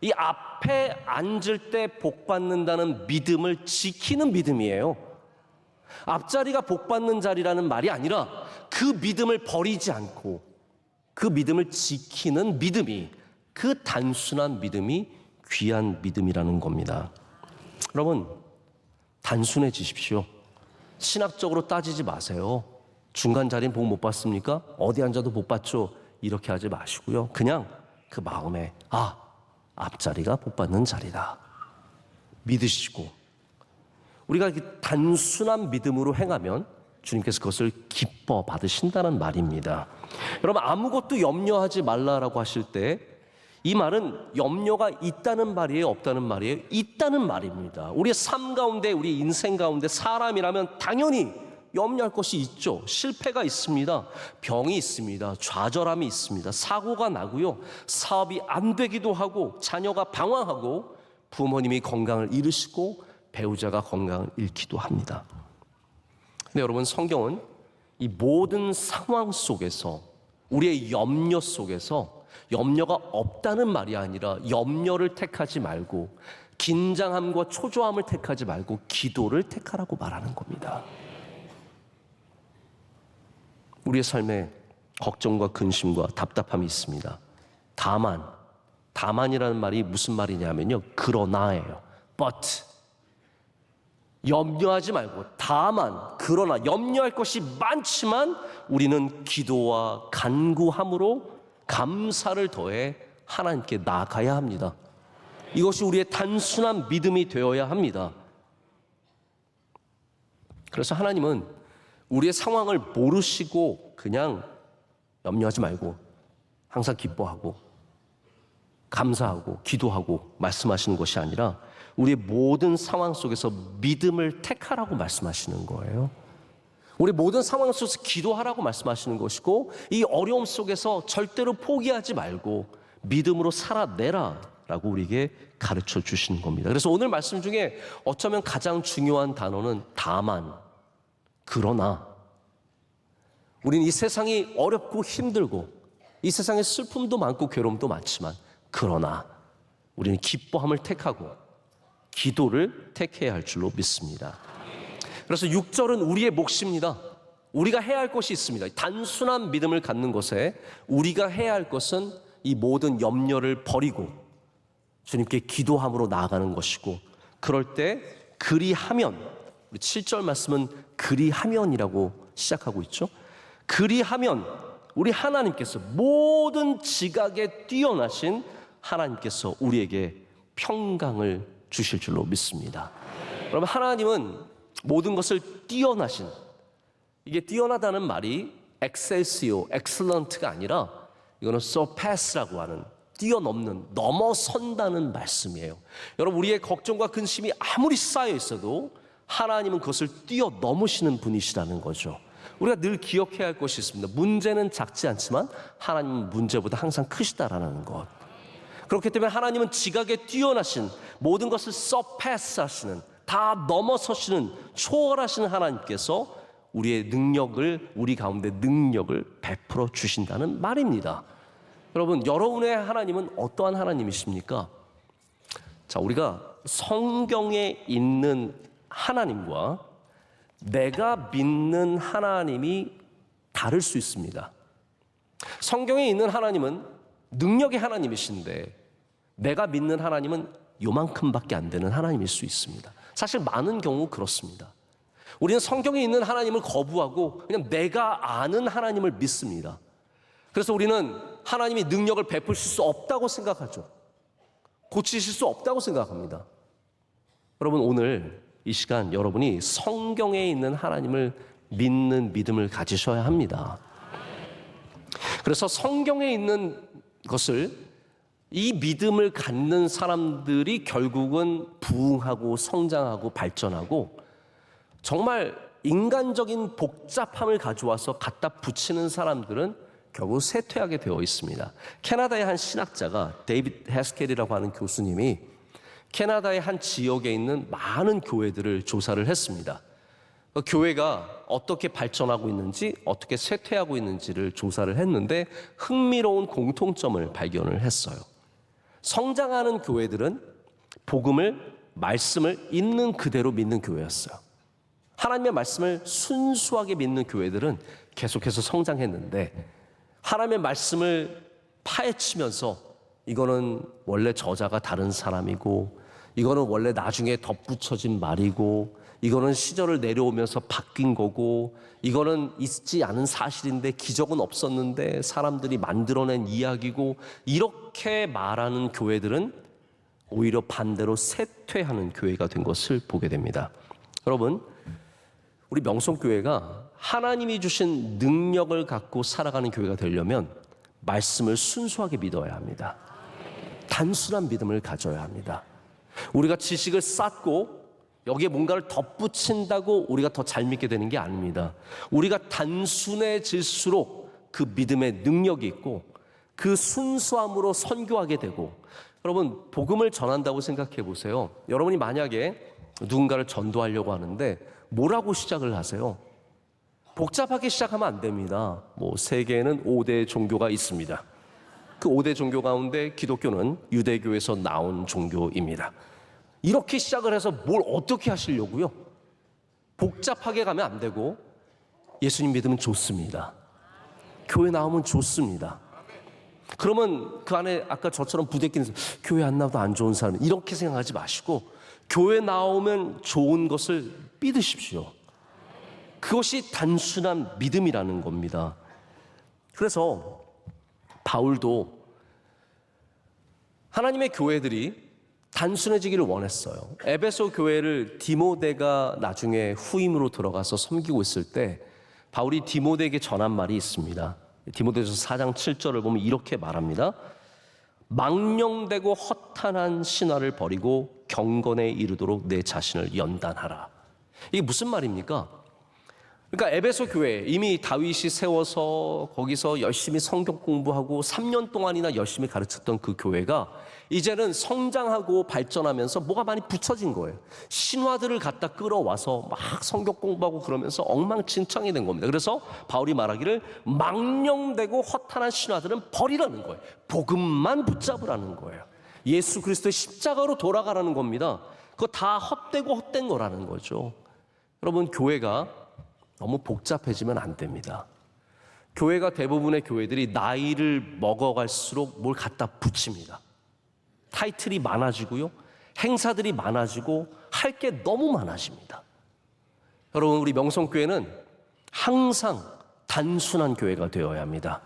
이 앞에 앉을 때 복 받는다는 믿음을 지키는 믿음이에요. 앞자리가 복 받는 자리라는 말이 아니라 그 믿음을 버리지 않고 그 믿음을 지키는 믿음이, 그 단순한 믿음이 귀한 믿음이라는 겁니다. 여러분, 단순해지십시오. 신학적으로 따지지 마세요. 중간 자리는 복 못 받습니까? 어디 앉아도 복 받죠. 이렇게 하지 마시고요. 그냥 그 마음에 앞자리가 복 받는 자리다 믿으시고, 우리가 단순한 믿음으로 행하면 주님께서 그것을 기뻐 받으신다는 말입니다. 여러분, 아무것도 염려하지 말라라고 하실 때 이 말은 염려가 있다는 말이에요, 없다는 말이에요? 있다는 말입니다. 우리의 삶 가운데, 우리 인생 가운데 사람이라면 당연히 염려할 것이 있죠. 실패가 있습니다. 병이 있습니다. 좌절함이 있습니다. 사고가 나고요. 사업이 안 되기도 하고, 자녀가 방황하고, 부모님이 건강을 잃으시고, 배우자가 건강을 잃기도 합니다. 근데 여러분, 성경은 이 모든 상황 속에서, 우리의 염려 속에서 염려가 없다는 말이 아니라 염려를 택하지 말고, 긴장함과 초조함을 택하지 말고 기도를 택하라고 말하는 겁니다. 우리의 삶에 걱정과 근심과 답답함이 있습니다. 다만이라는 말이 무슨 말이냐면요, 그러나예요. but, 염려하지 말고, 그러나 염려할 것이 많지만 우리는 기도와 간구함으로 감사를 더해 하나님께 나아가야 합니다. 이것이 우리의 단순한 믿음이 되어야 합니다. 그래서 하나님은 우리의 상황을 모르시고 그냥 염려하지 말고 항상 기뻐하고 감사하고 기도하고 말씀하시는 것이 아니라 우리의 모든 상황 속에서 믿음을 택하라고 말씀하시는 거예요. 우리 모든 상황 속에서 기도하라고 말씀하시는 것이고, 이 어려움 속에서 절대로 포기하지 말고 믿음으로 살아내라 라고 우리에게 가르쳐 주시는 겁니다. 그래서 오늘 말씀 중에 어쩌면 가장 중요한 단어는 그러나 우리는 이 세상이 어렵고 힘들고 이 세상에 슬픔도 많고 괴로움도 많지만 그러나 우리는 기뻐함을 택하고 기도를 택해야 할 줄로 믿습니다. 그래서 6절은 우리의 몫입니다. 우리가 해야 할 것이 있습니다. 단순한 믿음을 갖는 것에 우리가 해야 할 것은 이 모든 염려를 버리고 주님께 기도함으로 나아가는 것이고, 그럴 때 그리하면, 우리 7절 말씀은 그리하면이라고 시작하고 있죠. 그리하면 우리 하나님께서, 모든 지각에 뛰어나신 하나님께서 우리에게 평강을 주실 줄로 믿습니다. 여러분, 하나님은 모든 것을 뛰어나신, 이게 뛰어나다는 말이 excelsior, excellent가 아니라 이거는 surpass라고 하는, 뛰어넘는, 넘어선다는 말씀이에요. 여러분, 우리의 걱정과 근심이 아무리 쌓여 있어도 하나님은 그것을 뛰어넘으시는 분이시라는 거죠. 우리가 늘 기억해야 할 것이 있습니다. 문제는 작지 않지만 하나님은 문제보다 항상 크시다라는 것. 그렇기 때문에 하나님은 지각에 뛰어나신, 모든 것을 surpass 하시는, 다 넘어서시는, 초월하시는 하나님께서 우리의 능력을, 우리 가운데 능력을 베풀어 주신다는 말입니다. 여러분, 여러분의 하나님은 어떠한 하나님이십니까? 자, 우리가 성경에 있는 하나님과 내가 믿는 하나님이 다를 수 있습니다. 성경에 있는 하나님은 능력의 하나님이신데 내가 믿는 하나님은 요만큼밖에 안 되는 하나님일 수 있습니다. 사실 많은 경우 그렇습니다. 우리는 성경에 있는 하나님을 거부하고 그냥 내가 아는 하나님을 믿습니다. 그래서 우리는 하나님이 능력을 베푸실 수 없다고 생각하죠. 고치실 수 없다고 생각합니다. 여러분, 오늘 이 시간 여러분이 성경에 있는 하나님을 믿는 믿음을 가지셔야 합니다. 그래서 성경에 있는 것을, 이 믿음을 갖는 사람들이 결국은 부흥하고 성장하고 발전하고, 정말 인간적인 복잡함을 가져와서 갖다 붙이는 사람들은 결국 쇠퇴하게 되어 있습니다. 캐나다의 한 신학자가, 데이비드 해스켈이라고 하는 교수님이 캐나다의 한 지역에 있는 많은 교회들을 조사를 했습니다. 그 교회가 어떻게 발전하고 있는지, 어떻게 쇠퇴하고 있는지를 조사를 했는데 흥미로운 공통점을 발견을 했어요. 성장하는 교회들은 복음을, 말씀을 있는 그대로 믿는 교회였어요. 하나님의 말씀을 순수하게 믿는 교회들은 계속해서 성장했는데, 하나님의 말씀을 파헤치면서 이거는 원래 저자가 다른 사람이고, 이거는 원래 나중에 덧붙여진 말이고, 이거는 시절을 내려오면서 바뀐 거고, 이거는 있지 않은 사실인데, 기적은 없었는데 사람들이 만들어낸 이야기고, 이렇게 말하는 교회들은 오히려 반대로 쇠퇴하는 교회가 된 것을 보게 됩니다. 여러분, 우리 명성교회가 하나님이 주신 능력을 갖고 살아가는 교회가 되려면 말씀을 순수하게 믿어야 합니다. 단순한 믿음을 가져야 합니다. 우리가 지식을 쌓고 여기에 뭔가를 덧붙인다고 우리가 더 잘 믿게 되는 게 아닙니다. 우리가 단순해질수록 그 믿음의 능력이 있고 그 순수함으로 선교하게 되고, 여러분, 복음을 전한다고 생각해 보세요. 여러분이 만약에 누군가를 전도하려고 하는데 뭐라고 시작을 하세요? 복잡하게 시작하면 안 됩니다. 세계에는 5대 종교가 있습니다. 그 5대 종교 가운데 기독교는 유대교에서 나온 종교입니다. 이렇게 시작을 해서 뭘 어떻게 하시려고요? 복잡하게 가면 안 되고, 예수님 믿으면 좋습니다. 교회 나오면 좋습니다. 그러면 그 안에 아까 저처럼 부대끼는, 교회 안 나와도 안 좋은 사람, 이렇게 생각하지 마시고 교회 나오면 좋은 것을 믿으십시오. 그것이 단순한 믿음이라는 겁니다. 그래서 바울도 하나님의 교회들이 단순해지기를 원했어요. 에베소 교회를 디모데가 나중에 후임으로 들어가서 섬기고 있을 때 바울이 디모데에게 전한 말이 있습니다. 디모데서 4장 7절을 보면 이렇게 말합니다. 망령되고 허탄한 신화를 버리고 경건에 이르도록 내 자신을 연단하라. 이게 무슨 말입니까? 그러니까 에베소 교회 이미 다윗이 세워서 거기서 열심히 성경 공부하고 3년 동안이나 열심히 가르쳤던 그 교회가 이제는 성장하고 발전하면서 뭐가 많이 붙여진 거예요. 신화들을 갖다 끌어와서 막 성경 공부하고 그러면서 엉망진창이 된 겁니다. 그래서 바울이 말하기를 망령되고 허탄한 신화들은 버리라는 거예요. 복음만 붙잡으라는 거예요. 예수 그리스도의 십자가로 돌아가라는 겁니다. 그거 다 헛되고 헛된 거라는 거죠. 여러분, 교회가 너무 복잡해지면 안 됩니다. 교회가 대부분의 교회들이 나이를 먹어갈수록 뭘 갖다 붙입니다. 타이틀이 많아지고요, 행사들이 많아지고 할 게 너무 많아집니다. 여러분, 우리 명성교회는 항상 단순한 교회가 되어야 합니다.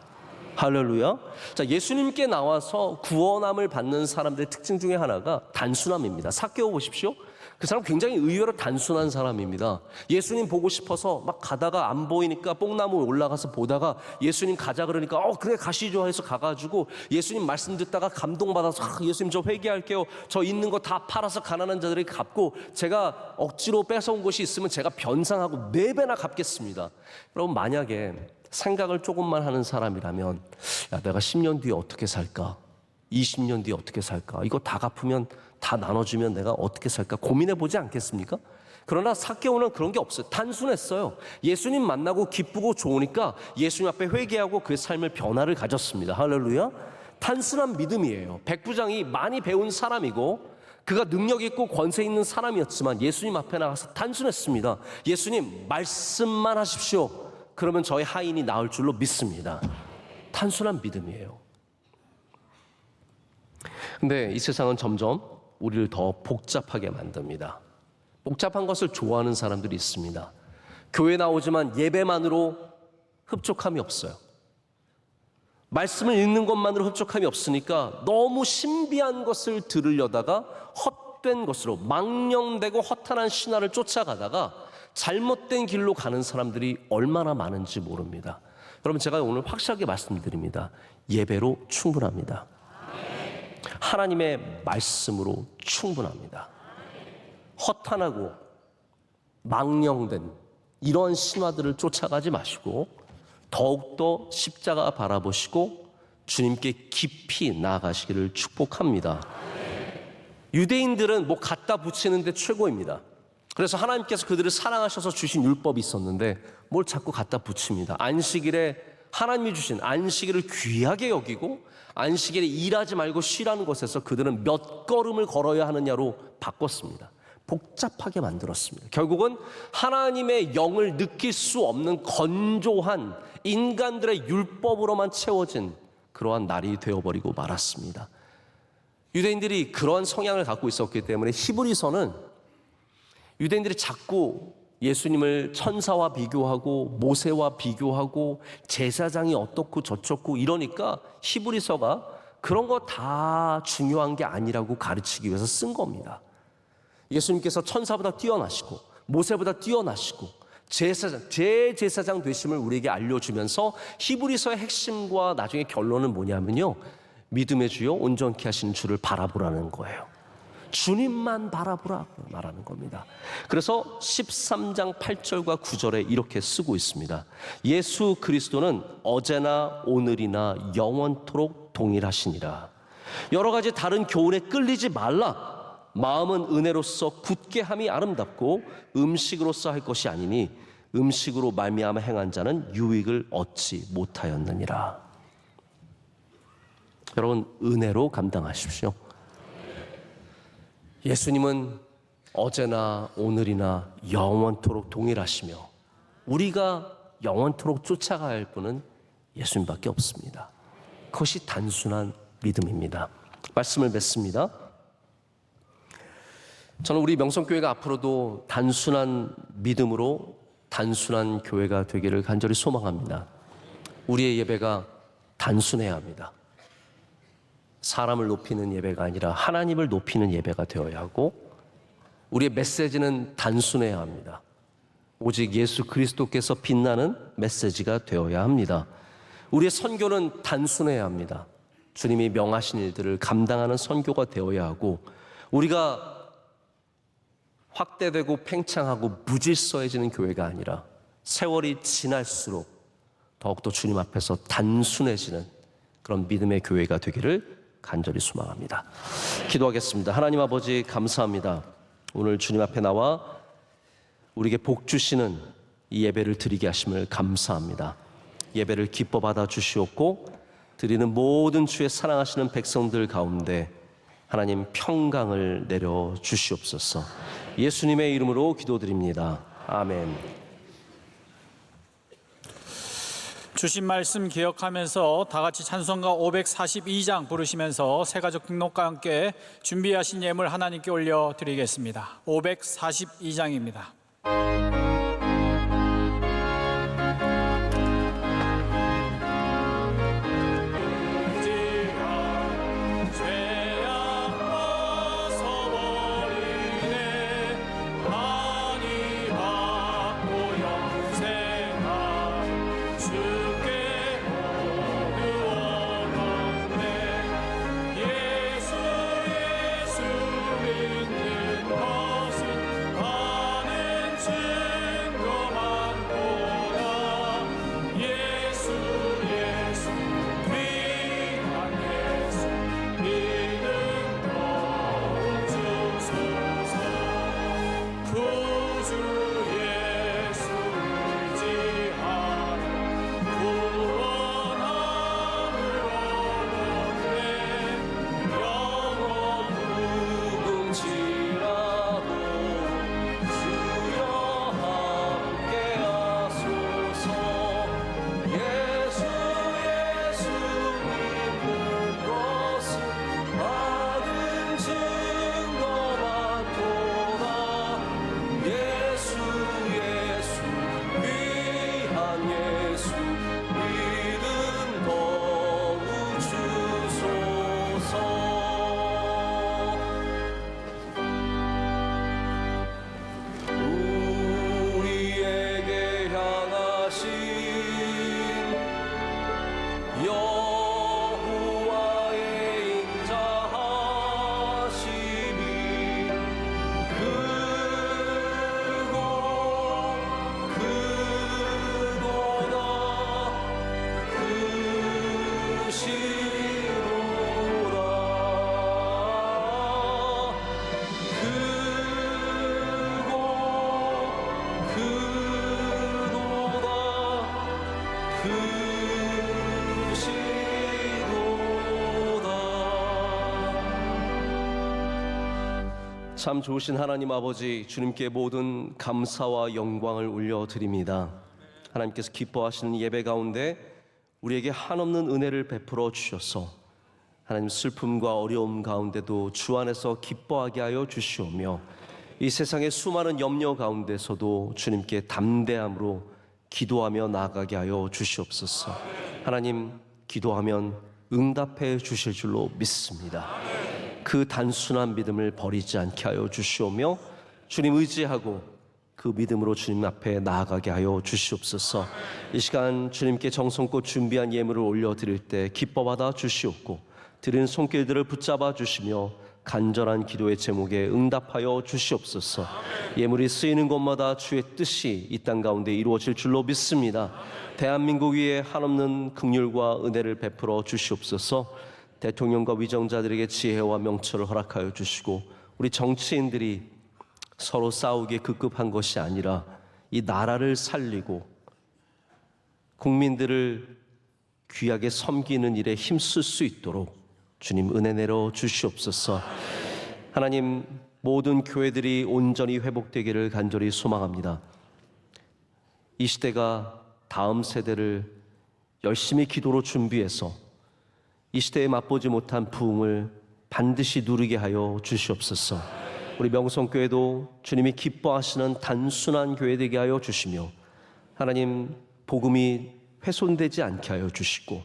할렐루야. 자, 예수님께 나와서 구원함을 받는 사람들의 특징 중에 하나가 단순함입니다. 삭개오 보십시오. 그 사람 굉장히 의외로 단순한 사람입니다. 예수님 보고 싶어서 막 가다가 안 보이니까 뽕나무 올라가서 보다가 예수님 가자 그러니까 그래 가시죠 해서 가가지고 예수님 말씀 듣다가 감동받아서 예수님 저 회개할게요. 저 있는 거 다 팔아서 가난한 자들에게 갚고 제가 억지로 뺏어온 것이 있으면 제가 변상하고 4배나 갚겠습니다. 여러분, 만약에 생각을 조금만 하는 사람이라면 야, 내가 10년 뒤에 어떻게 살까? 20년 뒤에 어떻게 살까? 이거 다 갚으면 다 나눠주면 내가 어떻게 살까 고민해 보지 않겠습니까? 그러나 삭개오는 그런 게 없어요. 단순했어요. 예수님 만나고 기쁘고 좋으니까 예수님 앞에 회개하고 그의 삶을 변화를 가졌습니다. 할렐루야. 단순한 믿음이에요. 백부장이 많이 배운 사람이고 그가 능력 있고 권세 있는 사람이었지만 예수님 앞에 나가서 단순했습니다. 예수님 말씀만 하십시오. 그러면 저의 하인이 나을 줄로 믿습니다. 단순한 믿음이에요. 근데 이 세상은 점점 우리를 더 복잡하게 만듭니다. 복잡한 것을 좋아하는 사람들이 있습니다. 교회 나오지만 예배만으로 흡족함이 없어요. 말씀을 읽는 것만으로 흡족함이 없으니까 너무 신비한 것을 들으려다가 헛된 것으로 망령되고 허탄한 신화를 쫓아가다가 잘못된 길로 가는 사람들이 얼마나 많은지 모릅니다. 여러분, 제가 오늘 확실하게 말씀드립니다. 예배로 충분합니다. 하나님의 말씀으로 충분합니다. 허탄하고 망령된 이런 신화들을 쫓아가지 마시고 더욱더 십자가 바라보시고 주님께 깊이 나아가시기를 축복합니다. 유대인들은 뭐 갖다 붙이는 데 최고입니다. 그래서 하나님께서 그들을 사랑하셔서 주신 율법이 있었는데 뭘 자꾸 갖다 붙입니다. 안식일에 하나님이 주신 안식일을 귀하게 여기고 안식일에 일하지 말고 쉬라는 것에서 그들은 몇 걸음을 걸어야 하느냐로 바꿨습니다. 복잡하게 만들었습니다. 결국은 하나님의 영을 느낄 수 없는 건조한 인간들의 율법으로만 채워진 그러한 날이 되어버리고 말았습니다. 유대인들이 그러한 성향을 갖고 있었기 때문에 히브리서는 유대인들이 자꾸 예수님을 천사와 비교하고 모세와 비교하고 제사장이 어떻고 저쩌고 이러니까 히브리서가 그런 거 다 중요한 게 아니라고 가르치기 위해서 쓴 겁니다. 예수님께서 천사보다 뛰어나시고 모세보다 뛰어나시고 제사장 되심을 우리에게 알려주면서 히브리서의 핵심과 나중에 결론은 뭐냐면요, 믿음의 주요 온전케 하시는 주를 바라보라는 거예요. 주님만 바라보라 말하는 겁니다. 그래서 13장 8절과 9절에 이렇게 쓰고 있습니다. 예수 그리스도는 어제나 오늘이나 영원토록 동일하시니라. 여러 가지 다른 교훈에 끌리지 말라. 마음은 은혜로서 굳게 함이 아름답고 음식으로서 할 것이 아니니 음식으로 말미암아 행한 자는 유익을 얻지 못하였느니라. 여러분, 은혜로 감당하십시오. 예수님은 어제나 오늘이나 영원토록 동일하시며 우리가 영원토록 쫓아가야 할 분은 예수님밖에 없습니다. 그것이 단순한 믿음입니다. 말씀을 맺습니다. 저는 우리 명성교회가 앞으로도 단순한 믿음으로 단순한 교회가 되기를 간절히 소망합니다. 우리의 예배가 단순해야 합니다. 사람을 높이는 예배가 아니라 하나님을 높이는 예배가 되어야 하고, 우리의 메시지는 단순해야 합니다. 오직 예수 그리스도께서 빛나는 메시지가 되어야 합니다. 우리의 선교는 단순해야 합니다. 주님이 명하신 일들을 감당하는 선교가 되어야 하고, 우리가 확대되고 팽창하고 무질서해지는 교회가 아니라 세월이 지날수록 더욱더 주님 앞에서 단순해지는 그런 믿음의 교회가 되기를 간절히 소망합니다. 기도하겠습니다. 하나님 아버지 감사합니다. 오늘 주님 앞에 나와 우리에게 복 주시는 이 예배를 드리게 하심을 감사합니다. 예배를 기뻐 받아 주시옵고 드리는 모든 주의 사랑하시는 백성들 가운데 하나님 평강을 내려 주시옵소서. 예수님의 이름으로 기도드립니다. 아멘. 주신 말씀 기억하면서 다 같이 찬송가 542장 부르시면서 새가족 등록과 함께 준비하신 예물 하나님께 올려드리겠습니다. 542장입니다. 참 좋으신 하나님 아버지, 주님께 모든 감사와 영광을 올려드립니다. 하나님께서 기뻐하시는 예배 가운데 우리에게 한없는 은혜를 베풀어 주셔서 하나님 슬픔과 어려움 가운데도 주 안에서 기뻐하게 하여 주시오며 이 세상의 수많은 염려 가운데서도 주님께 담대함으로 기도하며 나아가게 하여 주시옵소서. 하나님, 기도하면 응답해 주실 줄로 믿습니다. 그 단순한 믿음을 버리지 않게 하여 주시오며 주님 의지하고 그 믿음으로 주님 앞에 나아가게 하여 주시옵소서. 이 시간 주님께 정성껏 준비한 예물을 올려드릴 때 기뻐 받아 주시옵고 드리는 손길들을 붙잡아 주시며 간절한 기도의 제목에 응답하여 주시옵소서. 예물이 쓰이는 곳마다 주의 뜻이 이 땅 가운데 이루어질 줄로 믿습니다. 대한민국 위에 한없는 긍휼과 은혜를 베풀어 주시옵소서. 대통령과 위정자들에게 지혜와 명철을 허락하여 주시고 우리 정치인들이 서로 싸우기에 급급한 것이 아니라 이 나라를 살리고 국민들을 귀하게 섬기는 일에 힘쓸 수 있도록 주님 은혜 내려 주시옵소서. 하나님, 모든 교회들이 온전히 회복되기를 간절히 소망합니다. 이 시대가 다음 세대를 열심히 기도로 준비해서 이 시대에 맛보지 못한 부흥을 반드시 누리게 하여 주시옵소서. 우리 명성교회도 주님이 기뻐하시는 단순한 교회 되게 하여 주시며 하나님, 복음이 훼손되지 않게 하여 주시고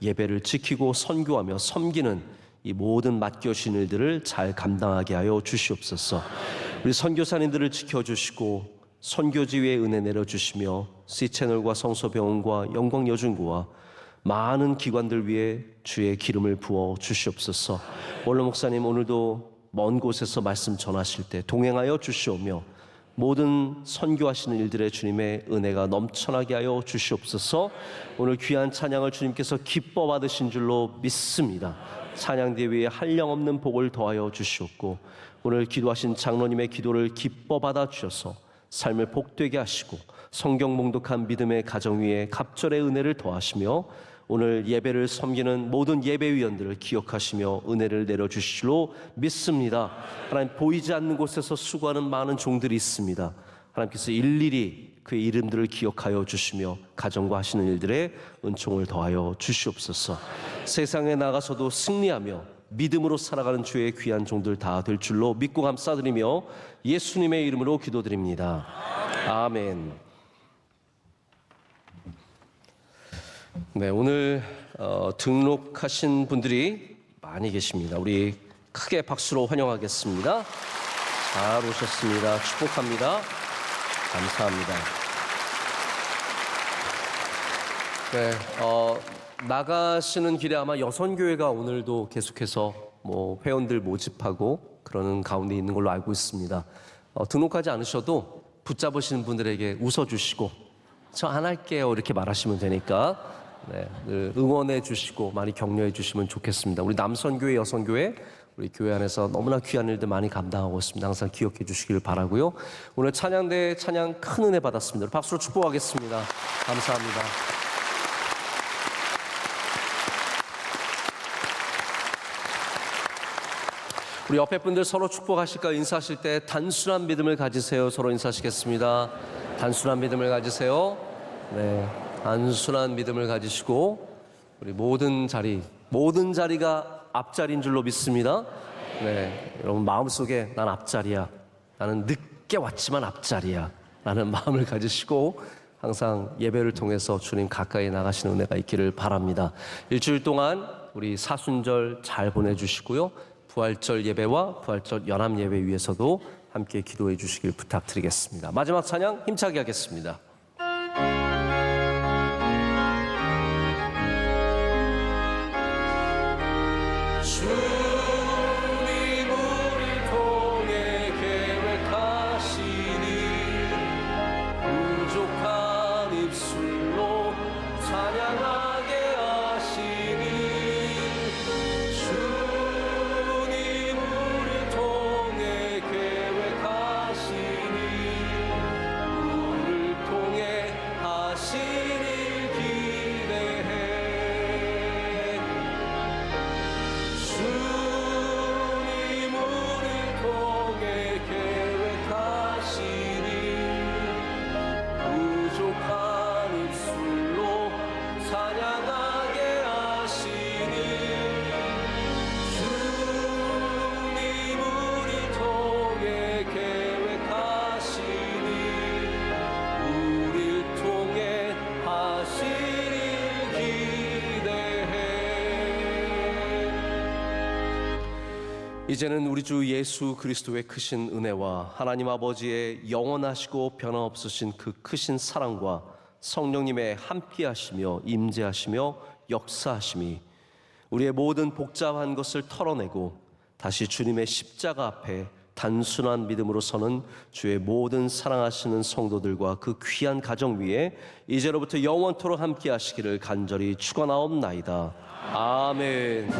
예배를 지키고 선교하며 섬기는 이 모든 맡겨진 일들을 잘 감당하게 하여 주시옵소서. 우리 선교사님들을 지켜주시고 선교지 위에 은혜 내려주시며 C채널과 성서병원과 영광여중구와 많은 기관들 위에 주의 기름을 부어 주시옵소서. 원로 목사님, 오늘도 먼 곳에서 말씀 전하실 때 동행하여 주시오며 모든 선교하시는 일들의 주님의 은혜가 넘쳐나게 하여 주시옵소서. 오늘 귀한 찬양을 주님께서 기뻐 받으신 줄로 믿습니다. 찬양대 위에 한량없는 복을 더하여 주시옵고, 오늘 기도하신 장로님의 기도를 기뻐 받아 주셔서 삶을 복되게 하시고 성경 몽독한 믿음의 가정 위에 갑절의 은혜를 더하시며, 오늘 예배를 섬기는 모든 예배위원들을 기억하시며 은혜를 내려주실 줄로 믿습니다. 하나님, 보이지 않는 곳에서 수고하는 많은 종들이 있습니다. 하나님께서 일일이 그의 이름들을 기억하여 주시며 가정과 하시는 일들에 은총을 더하여 주시옵소서. 세상에 나가서도 승리하며 믿음으로 살아가는 주의 귀한 종들 다 될 줄로 믿고 감사드리며 예수님의 이름으로 기도드립니다. 아멘. 네, 오늘 등록하신 분들이 많이 계십니다. 우리 크게 박수로 환영하겠습니다. 잘 오셨습니다. 축복합니다. 감사합니다. 네, 나가시는 길에 아마 여선교회가 오늘도 계속해서 회원들 모집하고 그러는 가운데 있는 걸로 알고 있습니다. 등록하지 않으셔도 붙잡으시는 분들에게 웃어주시고 저 안 할게요 이렇게 말하시면 되니까 늘 응원해 주시고 많이 격려해 주시면 좋겠습니다. 우리 남선교회, 여선교회 우리 교회 안에서 너무나 귀한 일들 많이 감당하고 있습니다. 항상 기억해 주시길 바라고요. 오늘 찬양대 찬양 큰 은혜 받았습니다. 박수로 축복하겠습니다. 감사합니다. 우리 옆에 분들 서로 축복하실까 인사하실 때 단순한 믿음을 가지세요. 서로 인사하시겠습니다. 단순한 믿음을 가지세요. 네, 단순한 믿음을 가지시고 우리 모든 자리가 앞자리인 줄로 믿습니다. 네, 여러분 마음속에 난 앞자리야, 나는 늦게 왔지만 앞자리야 라는 마음을 가지시고 항상 예배를 통해서 주님 가까이 나가시는 은혜가 있기를 바랍니다. 일주일 동안 우리 사순절 잘 보내주시고요. 부활절 예배와 부활절 연합 예배 위해서도 함께 기도해 주시길 부탁드리겠습니다. 마지막 찬양 힘차게 하겠습니다. 주님 우리 통해 계획하시니 부족한 입술로 찬양하게 하시니 주님 우리 통해 계획하시니 우리를 통해 하시니 기대해 주님 우리 통해 계획하시니 부족한 입술로 찬양하게 하시니 주님 우리 통해 계획하시니 우릴 통해 하시니 기대해. 이제는 우리 주 예수 그리스도의 크신 은혜와 하나님 아버지의 영원하시고 변함없으신 그 크신 사랑과 성령님의 함께하시며 임재하시며 역사하심이 우리의 모든 복잡한 것을 털어내고 다시 주님의 십자가 앞에 단순한 믿음으로 서는 주의 모든 사랑하시는 성도들과 그 귀한 가정 위에 이제로부터 영원토록 함께하시기를 간절히 축원하옵나이다. 아멘.